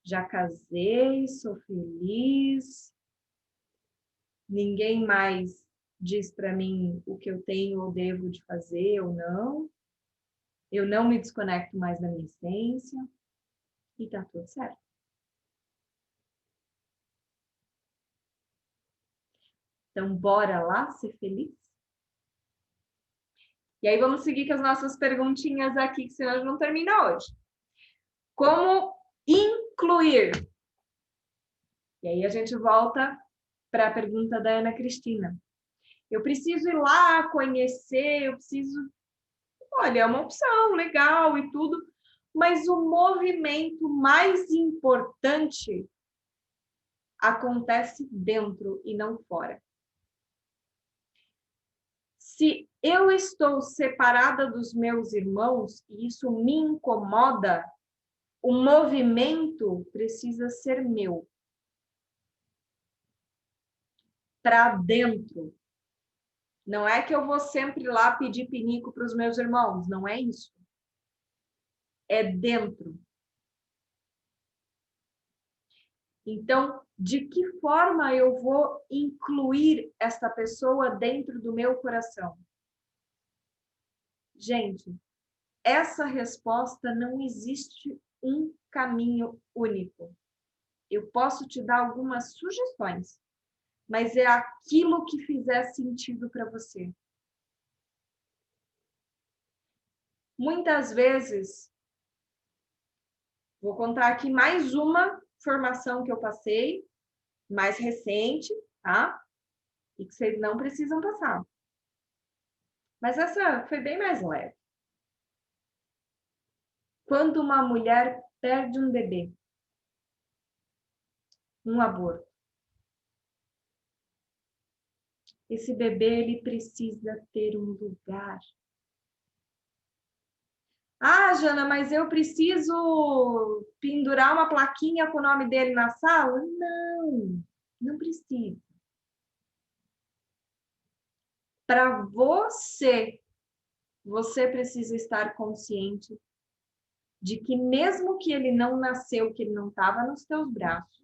Já casei, sou feliz. Ninguém mais diz para mim o que eu tenho ou devo de fazer ou não. Eu não me desconecto mais da minha essência. E tá tudo certo. Então, bora lá ser feliz? E aí, vamos seguir com as nossas perguntinhas aqui, que senão a gente não termina hoje. Como incluir? E aí, a gente volta para a pergunta da Ana Cristina. Eu preciso ir lá conhecer, eu preciso... Olha, é uma opção legal e tudo, mas o movimento mais importante acontece dentro e não fora. Se eu estou separada dos meus irmãos e isso me incomoda, o movimento precisa ser meu. Para dentro. Não é que eu vou sempre lá pedir pinico para os meus irmãos, não é isso. É dentro. Então, de que forma eu vou incluir essa pessoa dentro do meu coração? Gente, essa resposta não existe um caminho único. Eu posso te dar algumas sugestões, mas é aquilo que fizer sentido para você. Muitas vezes, vou contar aqui mais uma formação que eu passei, mais recente, tá? E que vocês não precisam passar. Mas essa foi bem mais leve. Quando uma mulher perde um bebê, um aborto, esse bebê ele precisa ter um lugar. Ah, Jana, mas eu preciso pendurar uma plaquinha com o nome dele na sala? Não, não precisa. Para você precisa estar consciente de que mesmo que ele não nasceu, que ele não estava nos teus braços,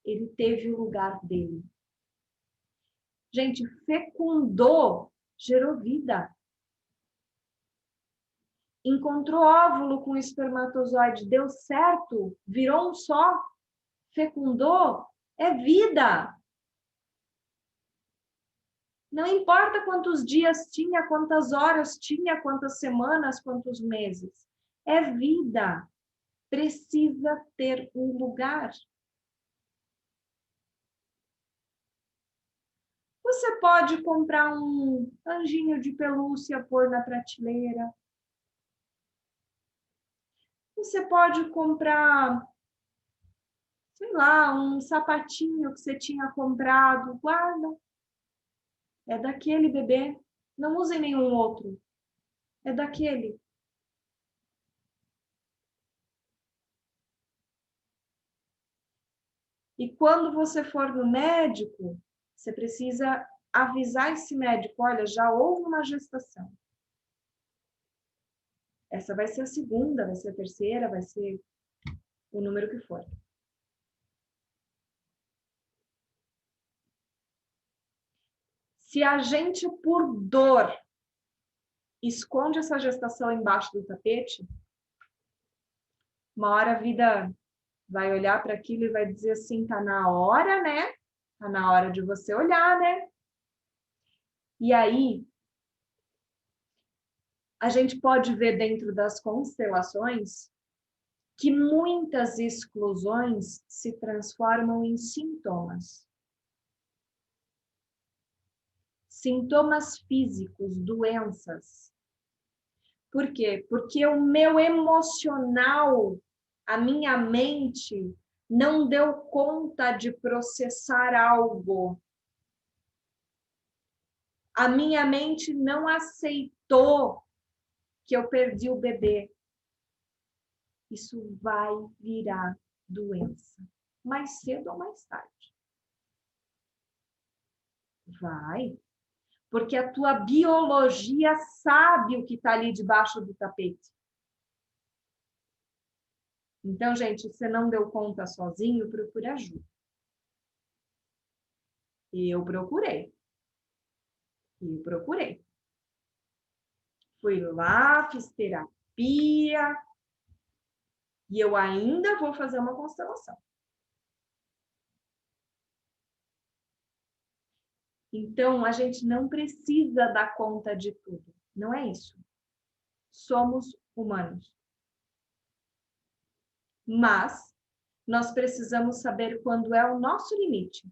ele teve o lugar dele. Gente, fecundou, gerou vida. encontrou óvulo com espermatozoide, deu certo, virou um só, fecundou, é vida. Não importa quantos dias tinha, quantas horas tinha, quantas semanas, quantos meses. É vida. Precisa ter um lugar. Você pode comprar um anjinho de pelúcia, pôr na prateleira. Você pode comprar, sei lá, um sapatinho que você tinha comprado, guarda. É daquele bebê. Não use nenhum outro. É daquele. E quando você for no médico, você precisa avisar esse médico, olha, já houve uma gestação. Essa vai ser a segunda, vai ser a terceira, vai ser o número que for. Se a gente, por dor, esconde essa gestação embaixo do tapete, uma hora a vida vai olhar para aquilo e vai dizer assim, tá na hora, né? Tá na hora de você olhar, né? E aí, a gente pode ver dentro das constelações que muitas exclusões se transformam em sintomas. Sintomas físicos, doenças. Por quê? Porque o meu emocional, a minha mente, não deu conta de processar algo. A minha mente não aceitou que eu perdi o bebê. Isso vai virar doença, mais cedo ou mais tarde. Vai. Porque a tua biologia sabe o que está ali debaixo do tapete. Então, gente, você não deu conta sozinho, procure ajuda. Eu procurei. Fui lá, fiz terapia e eu ainda vou fazer uma constelação. Então, a gente não precisa dar conta de tudo. Não é isso. Somos humanos. Mas nós precisamos saber quando é o nosso limite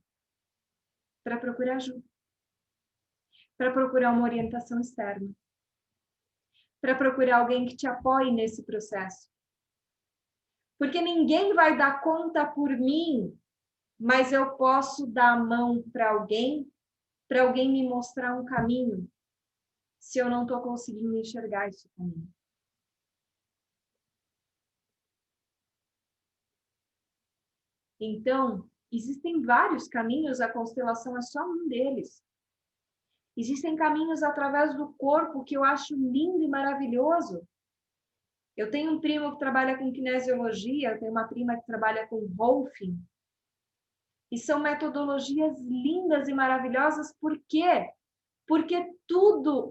para procurar ajuda, para procurar uma orientação externa, para procurar alguém que te apoie nesse processo. Porque ninguém vai dar conta por mim, mas eu posso dar a mão para alguém me mostrar um caminho, se eu não estou conseguindo enxergar esse caminho. Então, existem vários caminhos, a constelação é só um deles. Existem caminhos através do corpo que eu acho lindo e maravilhoso. Eu tenho um primo que trabalha com kinesiologia, eu tenho uma prima que trabalha com Rolfing. E são metodologias lindas e maravilhosas, por quê? Porque todo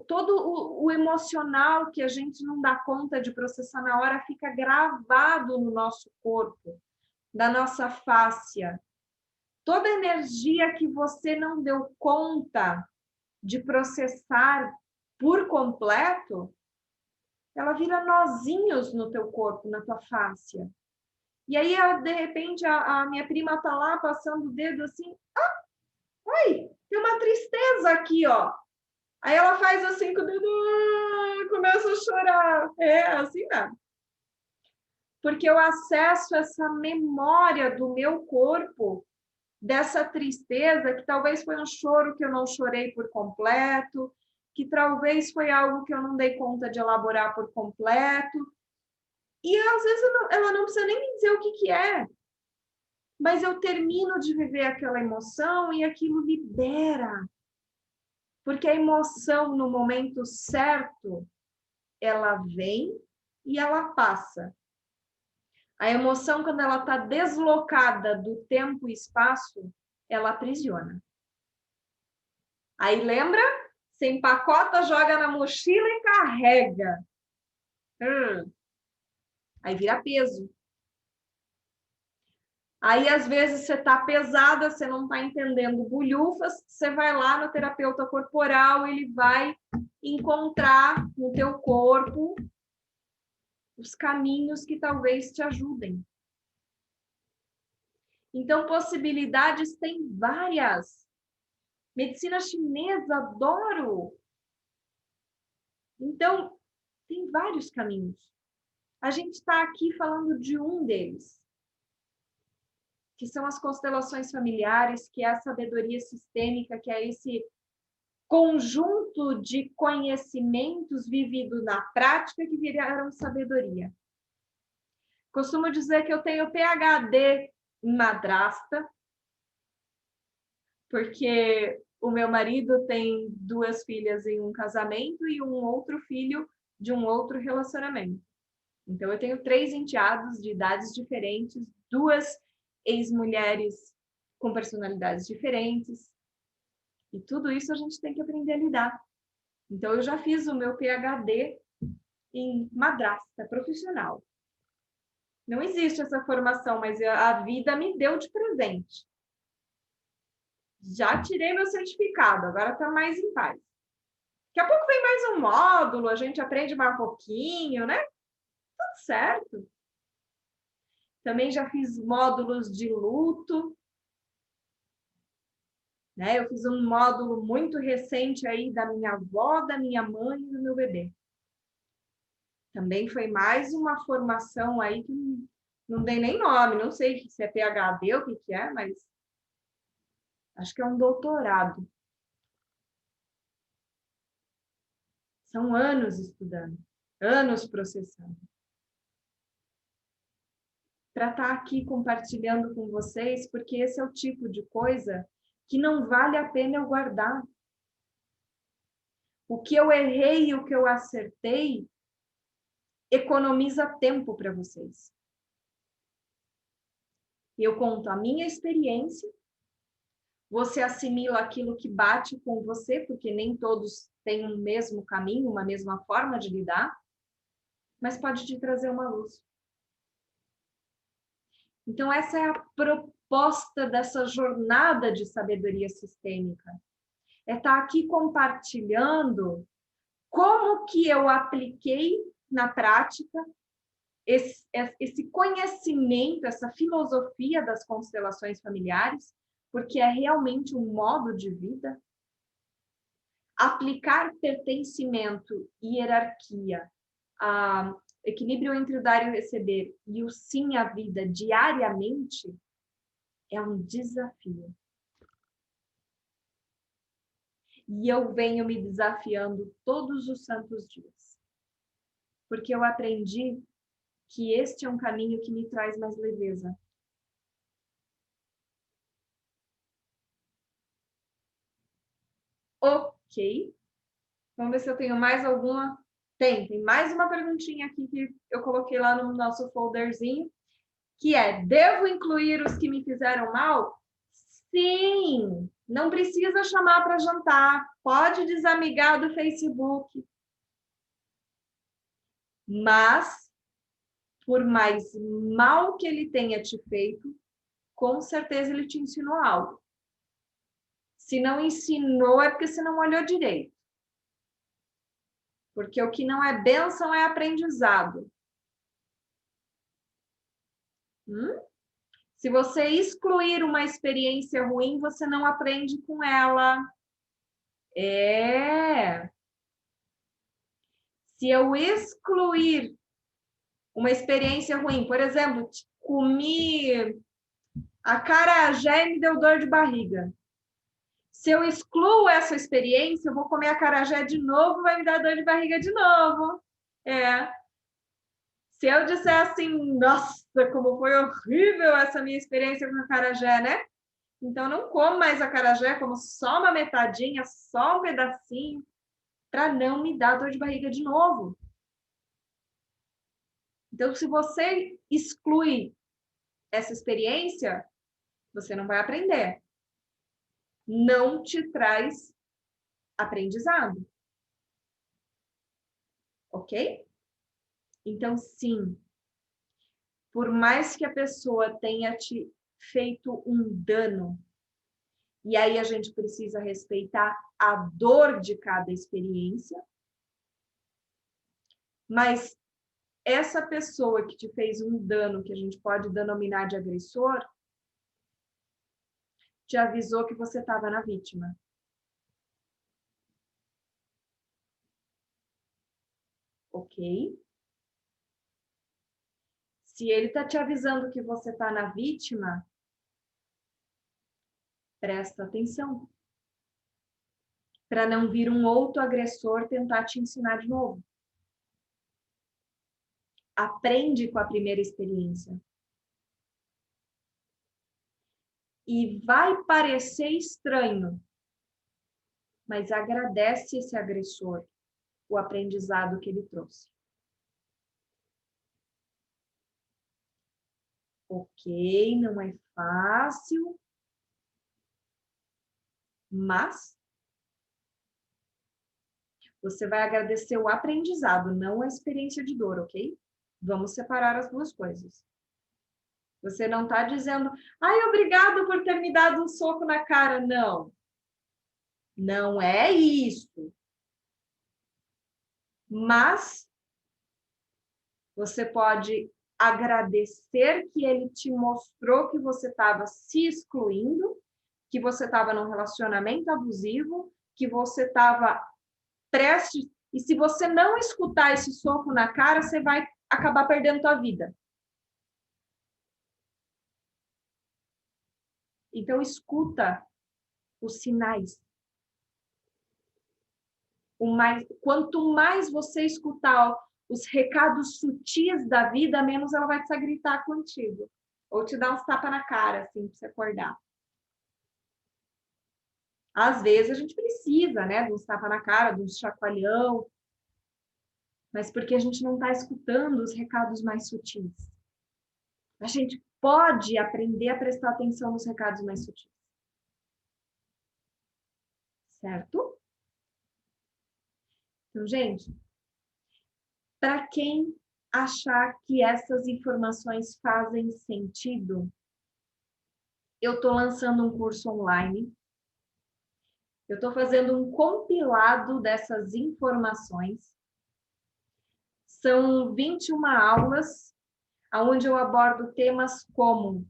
o emocional que a gente não dá conta de processar na hora fica gravado no nosso corpo, na nossa fáscia. Toda energia que você não deu conta de processar por completo, ela vira nozinhos no teu corpo, na tua fáscia. E aí, de repente, a minha prima tá lá passando o dedo assim, oi, tem uma tristeza aqui, ó. Aí ela faz assim com o dedo, começa a chorar. É, assim mesmo. Porque eu acesso essa memória do meu corpo, dessa tristeza, que talvez foi um choro que eu não chorei por completo, que talvez foi algo que eu não dei conta de elaborar por completo. E às vezes ela não precisa nem me dizer o que é. Mas eu termino de viver aquela emoção e aquilo libera. Porque a emoção, no momento certo, ela vem e ela passa. A emoção, quando ela está deslocada do tempo e espaço, ela aprisiona. Aí lembra? Você empacota, joga na mochila e carrega. Aí vira peso. Aí, às vezes, você está pesada, você não está entendendo bulhufas, você vai lá no terapeuta corporal, ele vai encontrar no teu corpo os caminhos que talvez te ajudem. Então, possibilidades tem várias. Medicina chinesa, adoro! Então, tem vários caminhos. A gente está aqui falando de um deles, que são as constelações familiares, que é a sabedoria sistêmica, que é esse conjunto de conhecimentos vividos na prática que viraram sabedoria. Costumo dizer que eu tenho PhD em madrasta, porque o meu marido tem 2 filhas em um casamento e um outro filho de um outro relacionamento. Então, eu tenho 3 enteados de idades diferentes, 2 ex-mulheres com personalidades diferentes. E tudo isso a gente tem que aprender a lidar. Então, eu já fiz o meu PhD em madrasta profissional. Não existe essa formação, mas a vida me deu de presente. Já tirei meu certificado, agora está mais em paz. Daqui a pouco vem mais um módulo, a gente aprende mais um pouquinho, né? Tudo certo. Também já fiz módulos de luto, né? Eu fiz um módulo muito recente aí da minha avó, da minha mãe e do meu bebê. Também foi mais uma formação aí que não dei nem nome, não sei se é PhD ou o que é, mas acho que é um doutorado. São anos estudando, anos processando. Para estar aqui compartilhando com vocês, porque esse é o tipo de coisa que não vale a pena eu guardar. O que eu errei e o que eu acertei economiza tempo para vocês. Eu conto a minha experiência, você assimila aquilo que bate com você, porque nem todos têm um mesmo caminho, uma mesma forma de lidar, mas pode te trazer uma luz. Então, essa é a proposta dessa jornada de sabedoria sistêmica. É estar aqui compartilhando como que eu apliquei na prática esse conhecimento, essa filosofia das constelações familiares, porque é realmente um modo de vida. Aplicar pertencimento e hierarquia, equilíbrio entre o dar e o receber e o sim à vida diariamente é um desafio. E eu venho me desafiando todos os santos dias. Porque eu aprendi que este é um caminho que me traz mais leveza. Ok. Vamos ver se eu tenho mais alguma. Tem mais uma perguntinha aqui que eu coloquei lá no nosso folderzinho, que é: devo incluir os que me fizeram mal? Sim! Não precisa chamar para jantar. Pode desamigar do Facebook. Mas, por mais mal que ele tenha te feito, com certeza ele te ensinou algo. Se não ensinou, é porque você não olhou direito. Porque o que não é bênção é aprendizado. Se você excluir uma experiência ruim, você não aprende com ela. Se eu excluir uma experiência ruim, por exemplo, comi acarajé e me deu dor de barriga. Se eu excluo essa experiência, eu vou comer acarajé de novo, vai me dar dor de barriga de novo. Se eu disser assim, nossa, como foi horrível essa minha experiência com acarajé, né? Então, não como mais acarajé, como só uma metadinha, só um pedacinho, para não me dar dor de barriga de novo. Então, se você exclui essa experiência, você não vai aprender. Não te traz aprendizado. Ok? Então, sim, por mais que a pessoa tenha te feito um dano, e aí a gente precisa respeitar a dor de cada experiência, mas essa pessoa que te fez um dano, que a gente pode denominar de agressor, te avisou que você estava na vítima. Ok? Se ele está te avisando que você está na vítima, presta atenção. Para não vir um outro agressor tentar te ensinar de novo. Aprende com a primeira experiência. E vai parecer estranho, mas agradece esse agressor, o aprendizado que ele trouxe. Ok, não é fácil, mas você vai agradecer o aprendizado, não a experiência de dor, ok? Vamos separar as duas coisas. Você não está dizendo, ai, obrigado por ter me dado um soco na cara. Não. Não é isso. Mas você pode agradecer que ele te mostrou que você estava se excluindo, que você estava num relacionamento abusivo, que você estava prestes... E se você não escutar esse soco na cara, você vai acabar perdendo tua vida. Então, escuta os sinais. Quanto mais você escutar os recados sutis da vida, menos ela vai precisar gritar contigo. Ou te dar uns tapas na cara, assim, para você acordar. Às vezes a gente precisa, né, de uns tapas na cara, de um chacoalhão, mas porque a gente não está escutando os recados mais sutis. A gente pode aprender a prestar atenção nos recados mais sutis. Certo? Então, gente, para quem achar que essas informações fazem sentido, eu estou lançando um curso online. Eu estou fazendo um compilado dessas informações. São 21 aulas, onde eu abordo temas como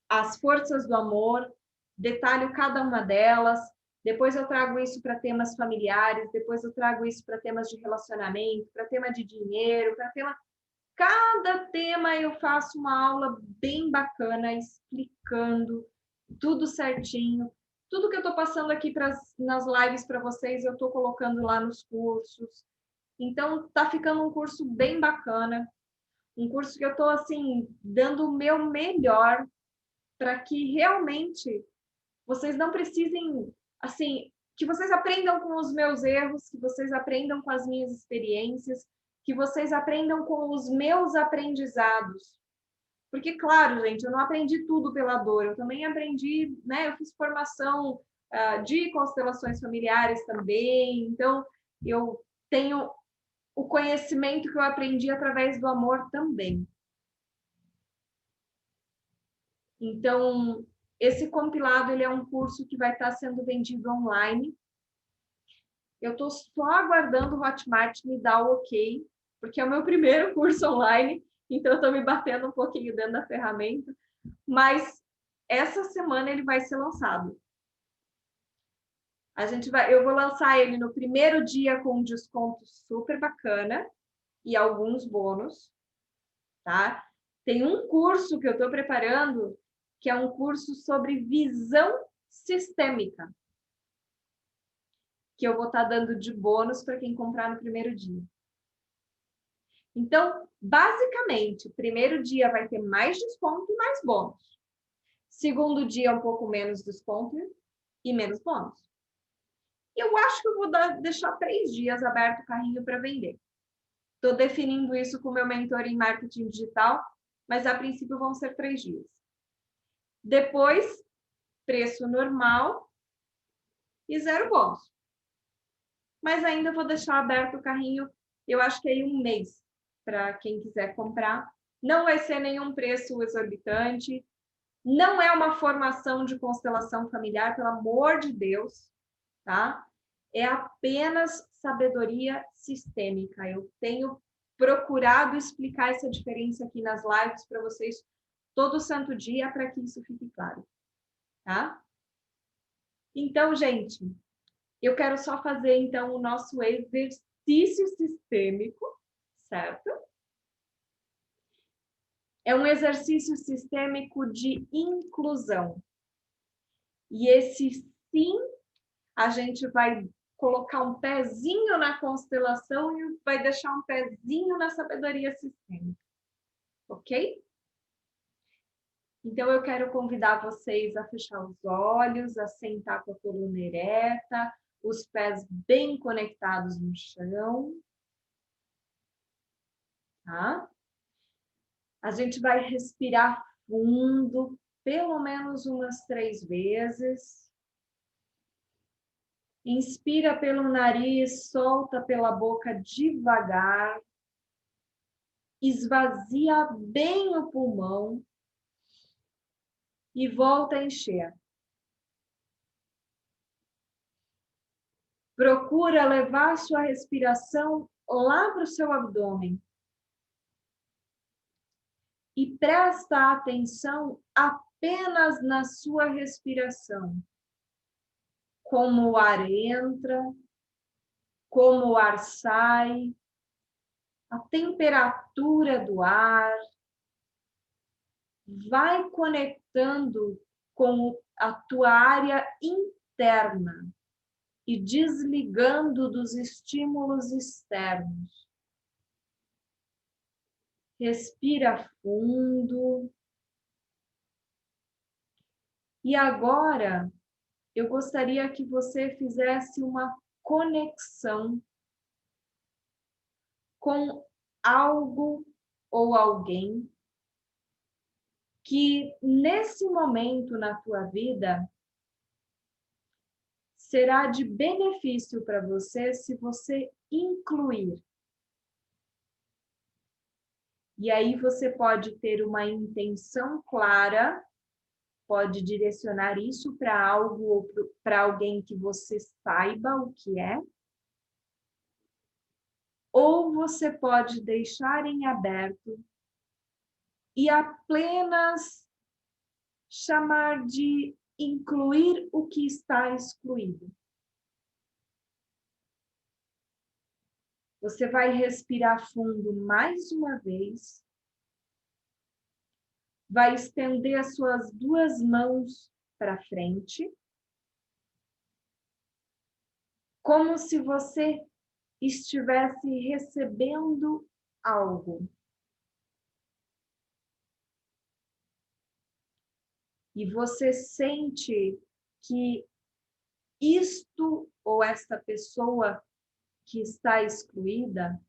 as forças do amor, detalho cada uma delas, depois eu trago isso para temas familiares, depois eu trago isso para temas de relacionamento, para tema de dinheiro, para tema... Cada tema eu faço uma aula bem bacana, explicando tudo certinho. Tudo que eu estou passando aqui nas lives para vocês, eu estou colocando lá nos cursos. Então, está ficando um curso bem bacana. Um curso que eu estou, assim, dando o meu melhor para que realmente vocês não precisem, assim, que vocês aprendam com os meus erros, que vocês aprendam com as minhas experiências, que vocês aprendam com os meus aprendizados. Porque, claro, gente, eu não aprendi tudo pela dor, eu também aprendi, né? Eu fiz formação de constelações familiares também, então eu tenho o conhecimento que eu aprendi através do amor também. Então, esse compilado, ele é um curso que vai estar sendo vendido online. Eu estou só aguardando o Hotmart me dar o ok, porque é o meu primeiro curso online, então eu estou me batendo um pouquinho dentro da ferramenta, mas essa semana ele vai ser lançado. Eu vou lançar ele no primeiro dia com um desconto super bacana e alguns bônus, tá? Tem um curso que eu estou preparando, que é um curso sobre visão sistêmica, que eu vou estar dando de bônus para quem comprar no primeiro dia. Então, basicamente, o primeiro dia vai ter mais desconto e mais bônus. Segundo dia, um pouco menos desconto e menos bônus. Eu acho que eu vou deixar 3 dias aberto o carrinho para vender. Estou definindo isso com o meu mentor em marketing digital, mas a princípio vão ser 3 dias. Depois, preço normal e 0 bônus. Mas ainda vou deixar aberto o carrinho, eu acho que aí 1 mês, para quem quiser comprar. Não vai ser nenhum preço exorbitante. Não é uma formação de constelação familiar, pelo amor de Deus, tá? É apenas sabedoria sistêmica. Eu tenho procurado explicar essa diferença aqui nas lives para vocês todo santo dia, para que isso fique claro, tá? Então, gente, eu quero só fazer, então, o nosso exercício sistêmico, certo? É um exercício sistêmico de inclusão. E esse sim, a gente vai colocar um pezinho na constelação e vai deixar um pezinho na sabedoria sistêmica. Ok? Então, eu quero convidar vocês a fechar os olhos, a sentar com a coluna ereta, os pés bem conectados no chão. Tá? A gente vai respirar fundo, pelo menos umas 3 vezes. Inspira pelo nariz, solta pela boca devagar. Esvazia bem o pulmão e volta a encher. Procura levar sua respiração lá para o seu abdômen. E presta atenção apenas na sua respiração. Como o ar entra, como o ar sai, a temperatura do ar. Vai conectando com a tua área interna e desligando dos estímulos externos. Respira fundo. E agora, eu gostaria que você fizesse uma conexão com algo ou alguém que nesse momento na tua vida será de benefício para você se você incluir. E aí você pode ter uma intenção clara, pode direcionar isso para algo ou para alguém que você saiba o que é. Ou você pode deixar em aberto e apenas chamar de incluir o que está excluído. Você vai respirar fundo mais uma vez. Vai estender as suas 2 mãos para frente. Como se você estivesse recebendo algo. E você sente que isto ou esta pessoa que está excluída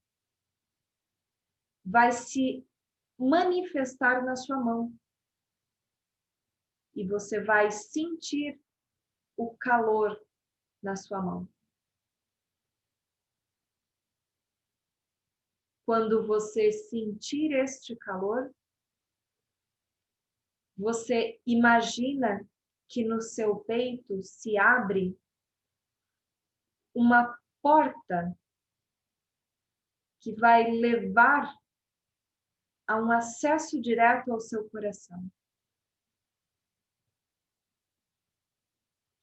vai se manifestar na sua mão. E você vai sentir o calor na sua mão. Quando você sentir este calor, você imagina que no seu peito se abre uma porta que vai levar a um acesso direto ao seu coração.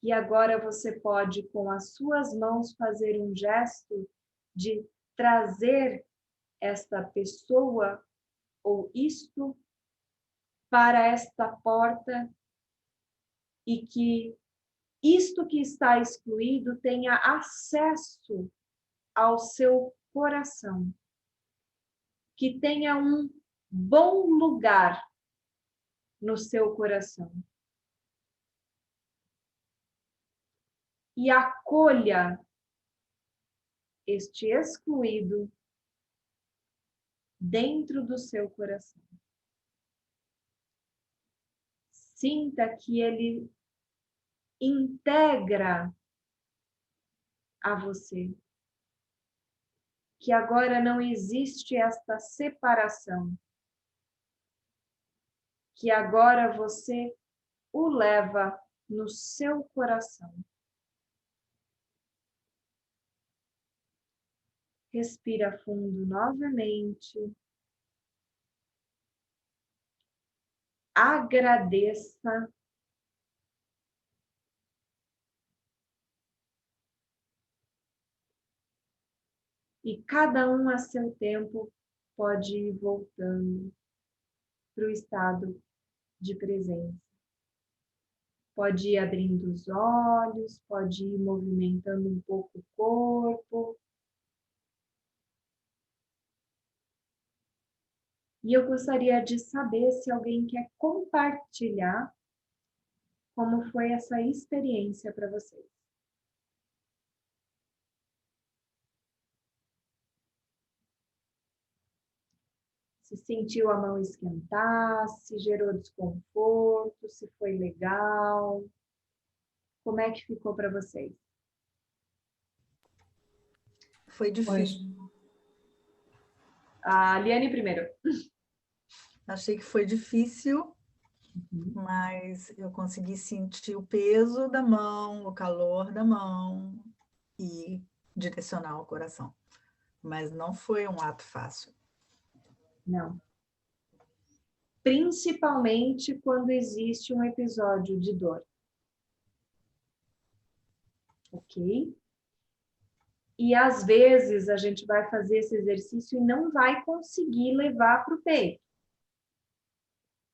E agora você pode, com as suas mãos, fazer um gesto de trazer esta pessoa ou isto para esta porta e que isto que está excluído tenha acesso ao seu coração, que tenha um bom lugar no seu coração. E acolha este excluído dentro do seu coração. Sinta que ele integra a você, que agora não existe esta separação, que agora você o leva no seu coração. Respira fundo novamente. Agradeça. E cada um a seu tempo pode ir voltando para o estado de presença. Pode ir abrindo os olhos, pode ir movimentando um pouco o corpo. E eu gostaria de saber se alguém quer compartilhar como foi essa experiência para vocês. Se sentiu a mão esquentar, se gerou desconforto, se foi legal. Como é que ficou para vocês? Foi difícil. A Liane primeiro. Achei que foi difícil, mas eu consegui sentir o peso da mão, o calor da mão e direcionar o coração. Mas não foi um ato fácil. Não. Principalmente quando existe um episódio de dor. Ok? E às vezes a gente vai fazer esse exercício e não vai conseguir levar para o peito.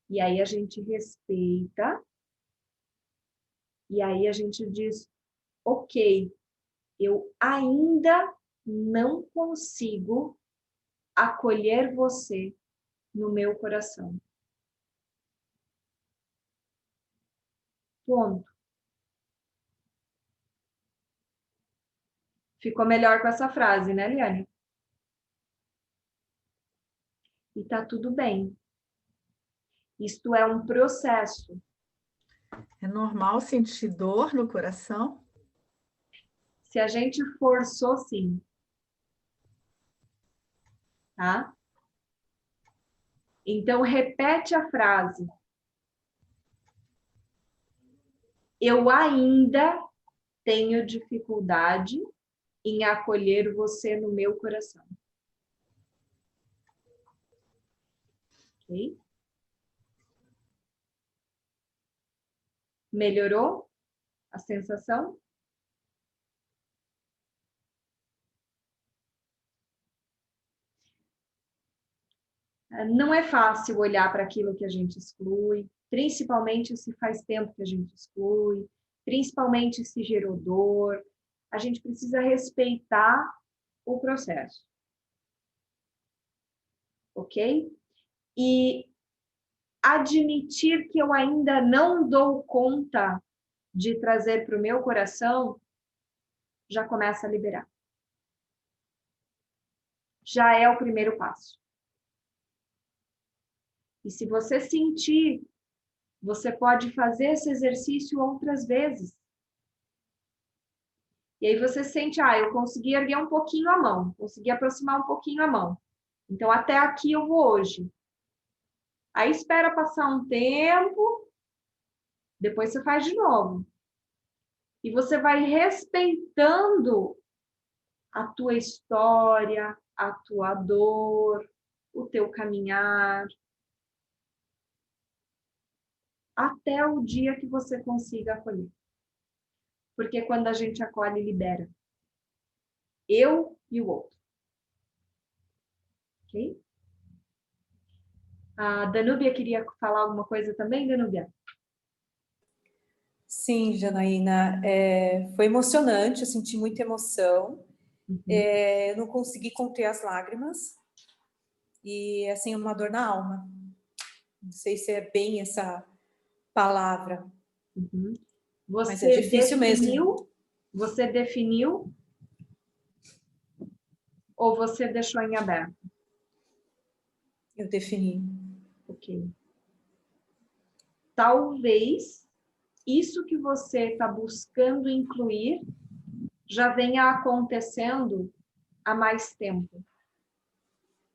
E aí a gente respeita. E aí a gente diz, ok, eu ainda não consigo acolher você no meu coração. Ponto. Ficou melhor com essa frase, né, Liane? E tá tudo bem. Isto é um processo. É normal sentir dor no coração? Se a gente forçou, sim. Tá? Então, repete a frase. Eu ainda tenho dificuldade em acolher você no meu coração. Ok? Melhorou a sensação? Não é fácil olhar para aquilo que a gente exclui, principalmente se faz tempo que a gente exclui, principalmente se gerou dor. A gente precisa respeitar o processo. Ok? E admitir que eu ainda não dou conta de trazer para o meu coração, já começa a liberar. Já é o primeiro passo. E se você sentir, você pode fazer esse exercício outras vezes. E aí você sente, eu consegui erguer um pouquinho a mão, consegui aproximar um pouquinho a mão. Então, até aqui eu vou hoje. Aí espera passar um tempo, depois você faz de novo. E você vai respeitando a tua história, a tua dor, o teu caminhar, até o dia que você consiga acolher. Porque quando a gente acolhe, libera. Eu e o outro. Ok? A Danúbia queria falar alguma coisa também, Danúbia? Sim, Janaína, foi emocionante, eu senti muita emoção. Eu não consegui conter as lágrimas e, assim, uma dor na alma. Não sei se é bem essa palavra, mas é difícil mesmo. Você definiu ou você deixou em aberto? Eu defini. Ok. Talvez isso que você está buscando incluir já venha acontecendo há mais tempo.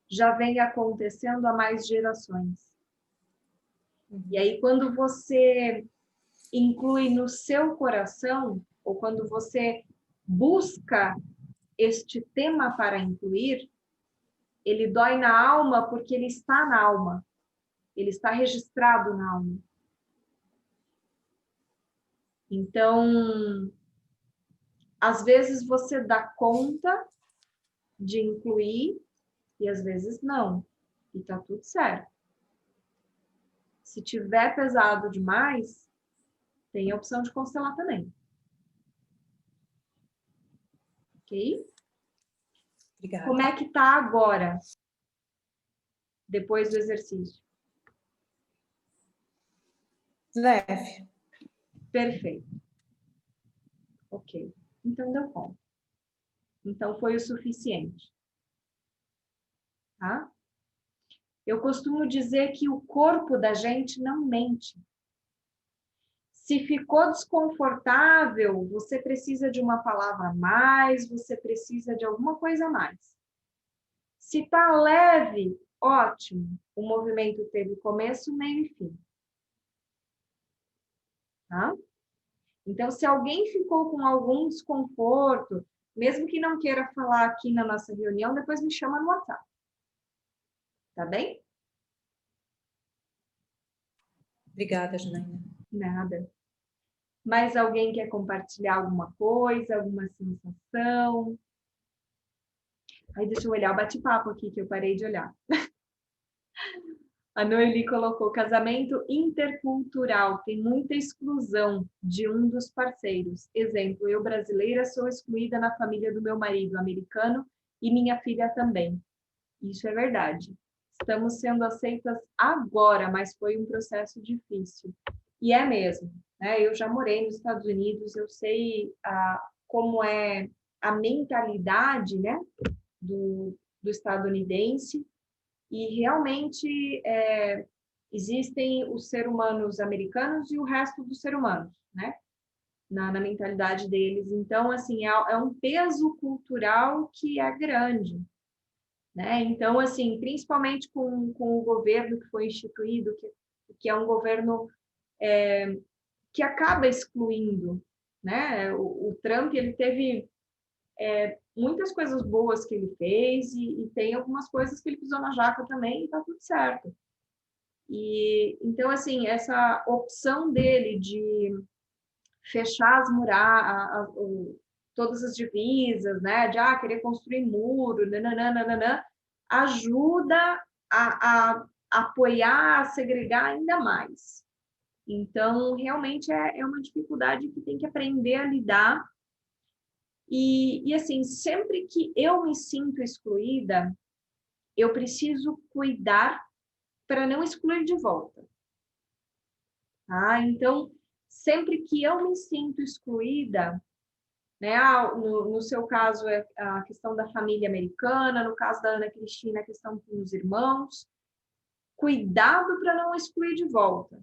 Já vem acontecendo há mais gerações. E aí, quando você inclui no seu coração, ou quando você busca este tema para incluir, ele dói na alma porque ele está na alma. Ele está registrado na alma. Então, às vezes você dá conta de incluir e às vezes não. E tá tudo certo. Se tiver pesado demais, tem a opção de cancelar também. Ok? Obrigada. Como é que tá agora? Depois do exercício. Leve. Perfeito. Ok. Então deu conta. Então foi o suficiente. Tá? Eu costumo dizer que o corpo da gente não mente. Se ficou desconfortável, você precisa de uma palavra a mais, você precisa de alguma coisa a mais. Se tá leve, ótimo. O movimento teve começo, meio e fim. Tá? Então, se alguém ficou com algum desconforto, mesmo que não queira falar aqui na nossa reunião, depois me chama no WhatsApp. Tá bem? Obrigada, Janaína. Nada. Mais alguém quer compartilhar alguma coisa, alguma sensação? Aí deixa eu olhar o bate-papo aqui, que eu parei de olhar. A Noeli colocou casamento intercultural, tem muita exclusão de um dos parceiros. Exemplo, eu brasileira sou excluída na família do meu marido americano e minha filha também. Isso é verdade. Estamos sendo aceitas agora, mas foi um processo difícil. E é mesmo, né? Eu já morei nos Estados Unidos, eu sei como é a mentalidade, né, do estadunidense. E realmente existem os seres humanos americanos e o resto dos seres humanos, né? Na mentalidade deles. Então, assim, é um peso cultural que é grande, né? Então, assim, principalmente com o governo que foi instituído, que é um governo que acaba excluindo, né? O Trump, ele teve muitas coisas boas que ele fez e tem algumas coisas que ele pisou na jaca também e tá tudo certo. E então, assim, essa opção dele de fechar as muralhas, todas as divisas, né, de querer construir muro, nananana, ajuda a apoiar, a segregar ainda mais. Então, realmente é uma dificuldade que tem que aprender a lidar. E assim, sempre que eu me sinto excluída, eu preciso cuidar para não excluir de volta. Tá? Então, sempre que eu me sinto excluída, né? No seu caso, é a questão da família americana, no caso da Ana Cristina, a questão com os irmãos, cuidado para não excluir de volta.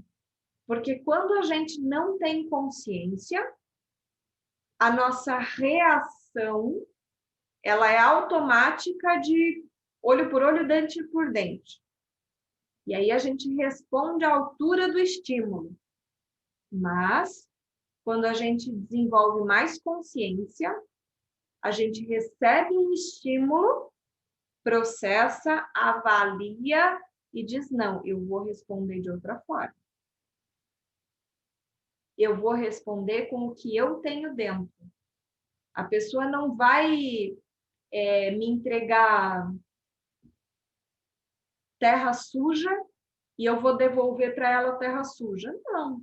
Porque quando a gente não tem consciência, a nossa reação ela é automática de olho por olho, dente por dente. E aí a gente responde à altura do estímulo. Mas, quando a gente desenvolve mais consciência, a gente recebe um estímulo, processa, avalia e diz, não, eu vou responder de outra forma. Eu vou responder com o que eu tenho dentro. A pessoa não vai me entregar terra suja e eu vou devolver para ela terra suja. Não,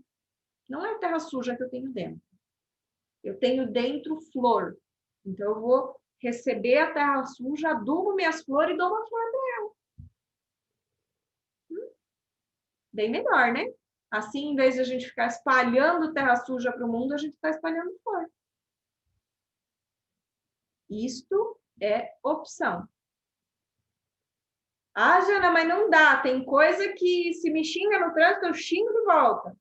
não é terra suja que eu tenho dentro. Eu tenho dentro flor. Então, eu vou receber a terra suja, adubo minhas flores e dou uma flor para ela. Bem melhor, né? Assim, em vez de a gente ficar espalhando terra suja para o mundo, a gente está espalhando flor. Isto é opção. Jana, mas não dá. Tem coisa que se me xinga no trânsito, eu xingo de volta.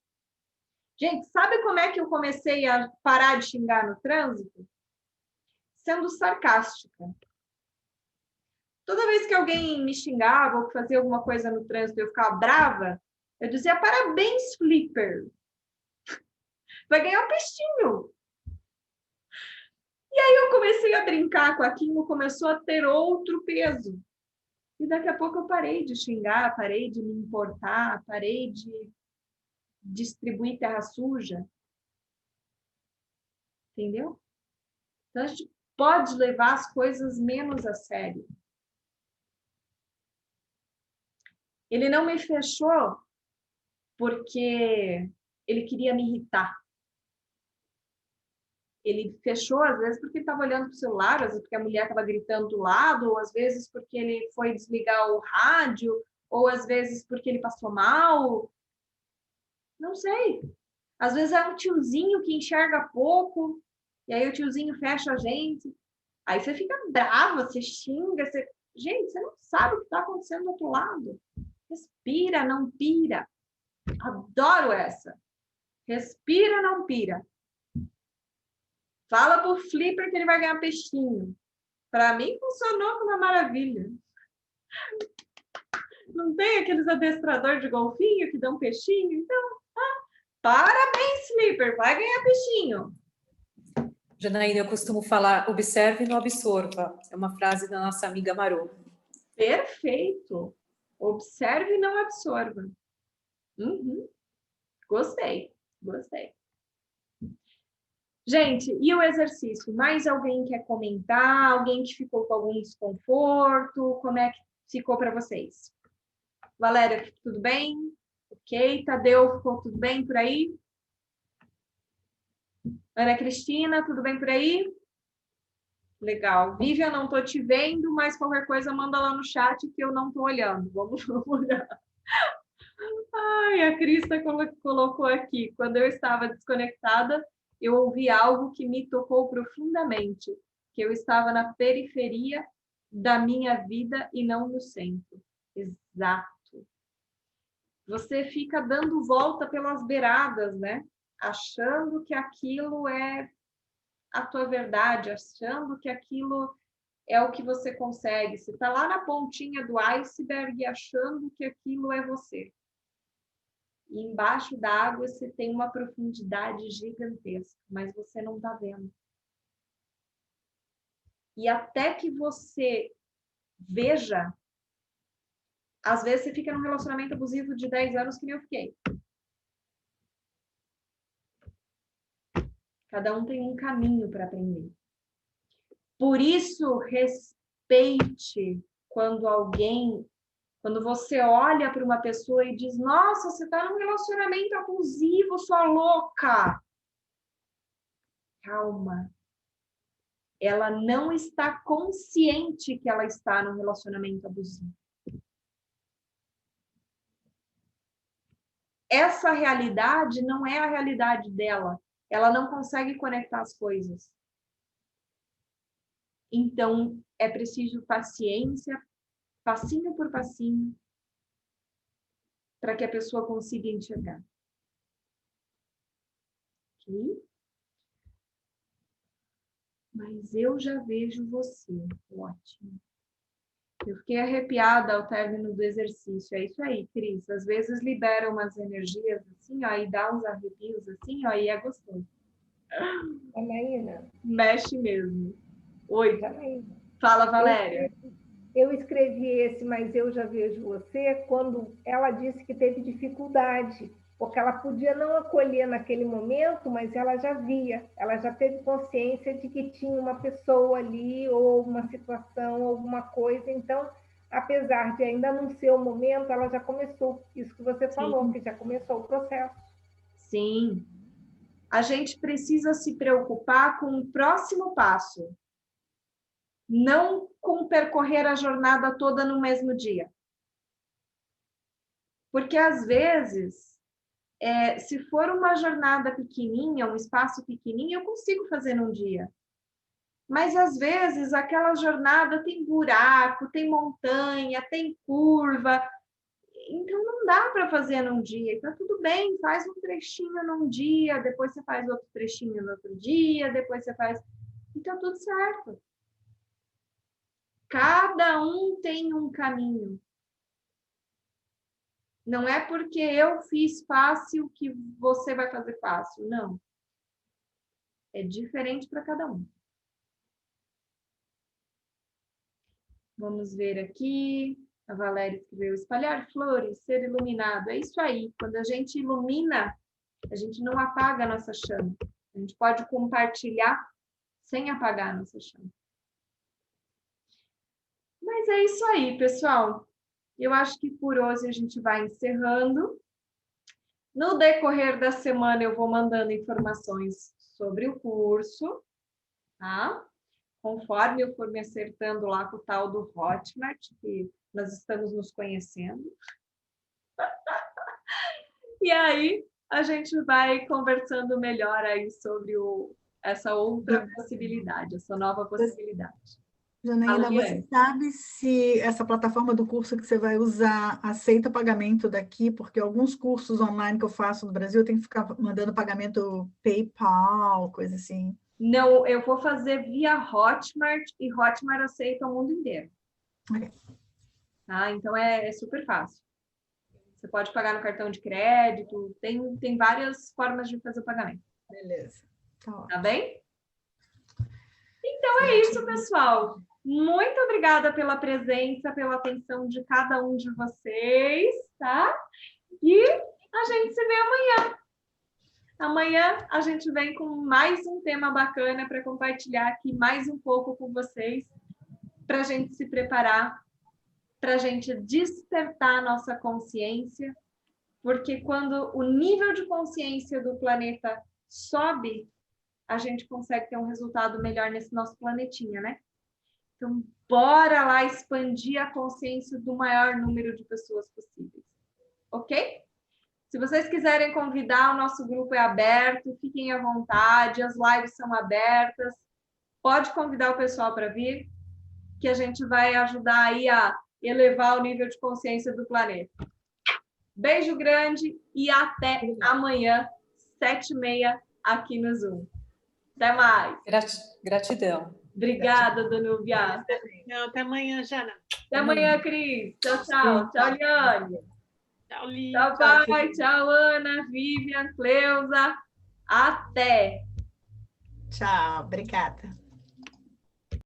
Gente, sabe como é que eu comecei a parar de xingar no trânsito? Sendo sarcástica. Toda vez que alguém me xingava ou fazia alguma coisa no trânsito e eu ficava brava, eu dizia, parabéns, Flipper. Vai ganhar um peixinho. E aí eu comecei a brincar com aquilo, começou a ter outro peso. E daqui a pouco eu parei de xingar, parei de me importar, parei de distribuir terra suja. Entendeu? Então a gente pode levar as coisas menos a sério. Ele não me fechou porque ele queria me irritar. Ele fechou, às vezes, porque estava olhando para o celular, às vezes porque a mulher estava gritando do lado, ou às vezes porque ele foi desligar o rádio, ou às vezes porque ele passou mal. Não sei. Às vezes é um tiozinho que enxerga pouco, e aí o tiozinho fecha a gente. Aí você fica brava, você xinga, você... Gente, você não sabe o que está acontecendo do outro lado. Respira, não pira. Adoro essa. Respira, não pira. Fala pro Flipper que ele vai ganhar peixinho. Para mim, funcionou como uma maravilha. Não tem aqueles adestradores de golfinho que dão peixinho? Então, parabéns, Flipper, vai ganhar peixinho. Janaína, eu costumo falar, observe e não absorva. É uma frase da nossa amiga Marô. Perfeito. Observe e não absorva. Uhum. Gostei, gostei. Gente, e o exercício? Mais alguém quer comentar? Alguém que ficou com algum desconforto? Como é que ficou para vocês? Valéria, tudo bem? Ok. Tadeu, ficou tudo bem por aí? Ana Cristina, tudo bem por aí? Legal. Vivian, não estou te vendo, mas qualquer coisa manda lá no chat que eu não estou olhando. Vamos olhar. Ai, a Crista colocou aqui. Quando eu estava desconectada, eu ouvi algo que me tocou profundamente, que eu estava na periferia da minha vida e não no centro. Exato. Você fica dando volta pelas beiradas, né? Achando que aquilo é a tua verdade, achando que aquilo é o que você consegue. Você está lá na pontinha do iceberg achando que aquilo é você. E embaixo da água você tem uma profundidade gigantesca, mas você não está vendo. E até que você veja, às vezes você fica num relacionamento abusivo de 10 anos que nem eu fiquei. Cada um tem um caminho para aprender. Por isso, respeite quando você olha para uma pessoa e diz, nossa, você está num relacionamento abusivo, sua louca. Calma. Ela não está consciente que ela está num relacionamento abusivo. Essa realidade não é a realidade dela. Ela não consegue conectar as coisas. Então, é preciso paciência, passinho por passinho, para que a pessoa consiga enxergar. Ok? Mas eu já vejo você. Ótimo. Eu fiquei arrepiada ao término do exercício. É isso aí, Cris. Às vezes libera umas energias assim, ó, e dá uns arrepios assim, ó, e é gostoso. Janaína. Mexe mesmo. Oi. Janaína. Fala, Valéria. Eu escrevi esse, mas eu já vejo você, quando ela disse que teve dificuldade, porque ela podia não acolher naquele momento, mas ela já via, ela já teve consciência de que tinha uma pessoa ali, ou uma situação, alguma coisa. Então, apesar de ainda não ser o momento, ela já começou. Isso que você falou, que já começou o processo. Sim. A gente precisa se preocupar com o próximo passo. Não com percorrer a jornada toda no mesmo dia. Porque, às vezes, se for uma jornada pequenininha, um espaço pequenininho, eu consigo fazer num dia. Mas, às vezes, aquela jornada tem buraco, tem montanha, tem curva. Então, não dá para fazer num dia. Então, tudo bem, faz um trechinho num dia, depois você faz outro trechinho no outro dia, depois você faz... Então, tudo certo. Cada um tem um caminho. Não é porque eu fiz fácil que você vai fazer fácil, não. É diferente para cada um. Vamos ver aqui. A Valéria escreveu: espalhar flores, ser iluminado. É isso aí. Quando a gente ilumina, a gente não apaga a nossa chama. A gente pode compartilhar sem apagar a nossa chama. Mas é isso aí, pessoal. Eu acho que por hoje a gente vai encerrando. No decorrer da semana eu vou mandando informações sobre o curso, tá? Conforme eu for me acertando lá com o tal do Hotmart, que nós estamos nos conhecendo. E aí a gente vai conversando melhor aí sobre essa outra possibilidade, essa nova possibilidade. Janaína, você sabe se essa plataforma do curso que você vai usar aceita pagamento daqui? Porque alguns cursos online que eu faço no Brasil, eu tenho que ficar mandando pagamento PayPal, coisa assim. Não, eu vou fazer via Hotmart, e Hotmart aceita o mundo inteiro. Okay. Tá? Então é super fácil. Você pode pagar no cartão de crédito, tem várias formas de fazer o pagamento. Beleza. Tá bem? Então é isso, pessoal. Muito obrigada pela presença, pela atenção de cada um de vocês, tá? E a gente se vê amanhã. Amanhã a gente vem com mais um tema bacana para compartilhar aqui mais um pouco com vocês, para a gente se preparar, para a gente despertar a nossa consciência, porque quando o nível de consciência do planeta sobe, a gente consegue ter um resultado melhor nesse nosso planetinha, né? Então, bora lá expandir a consciência do maior número de pessoas possíveis. Ok? Se vocês quiserem convidar, o nosso grupo é aberto, fiquem à vontade, as lives são abertas. Pode convidar o pessoal para vir, que a gente vai ajudar aí a elevar o nível de consciência do planeta. Beijo grande e até amanhã, 7h30, aqui no Zoom. Até mais. Gratidão. Obrigada, Danúbia. Até amanhã, Jana. Até amanhã, Cris. Tchau, tchau. Tchau, Liane. Tchau, Li. Tchau, pai. Tchau, Ana, Vivian, Cleusa. Até. Tchau, obrigada.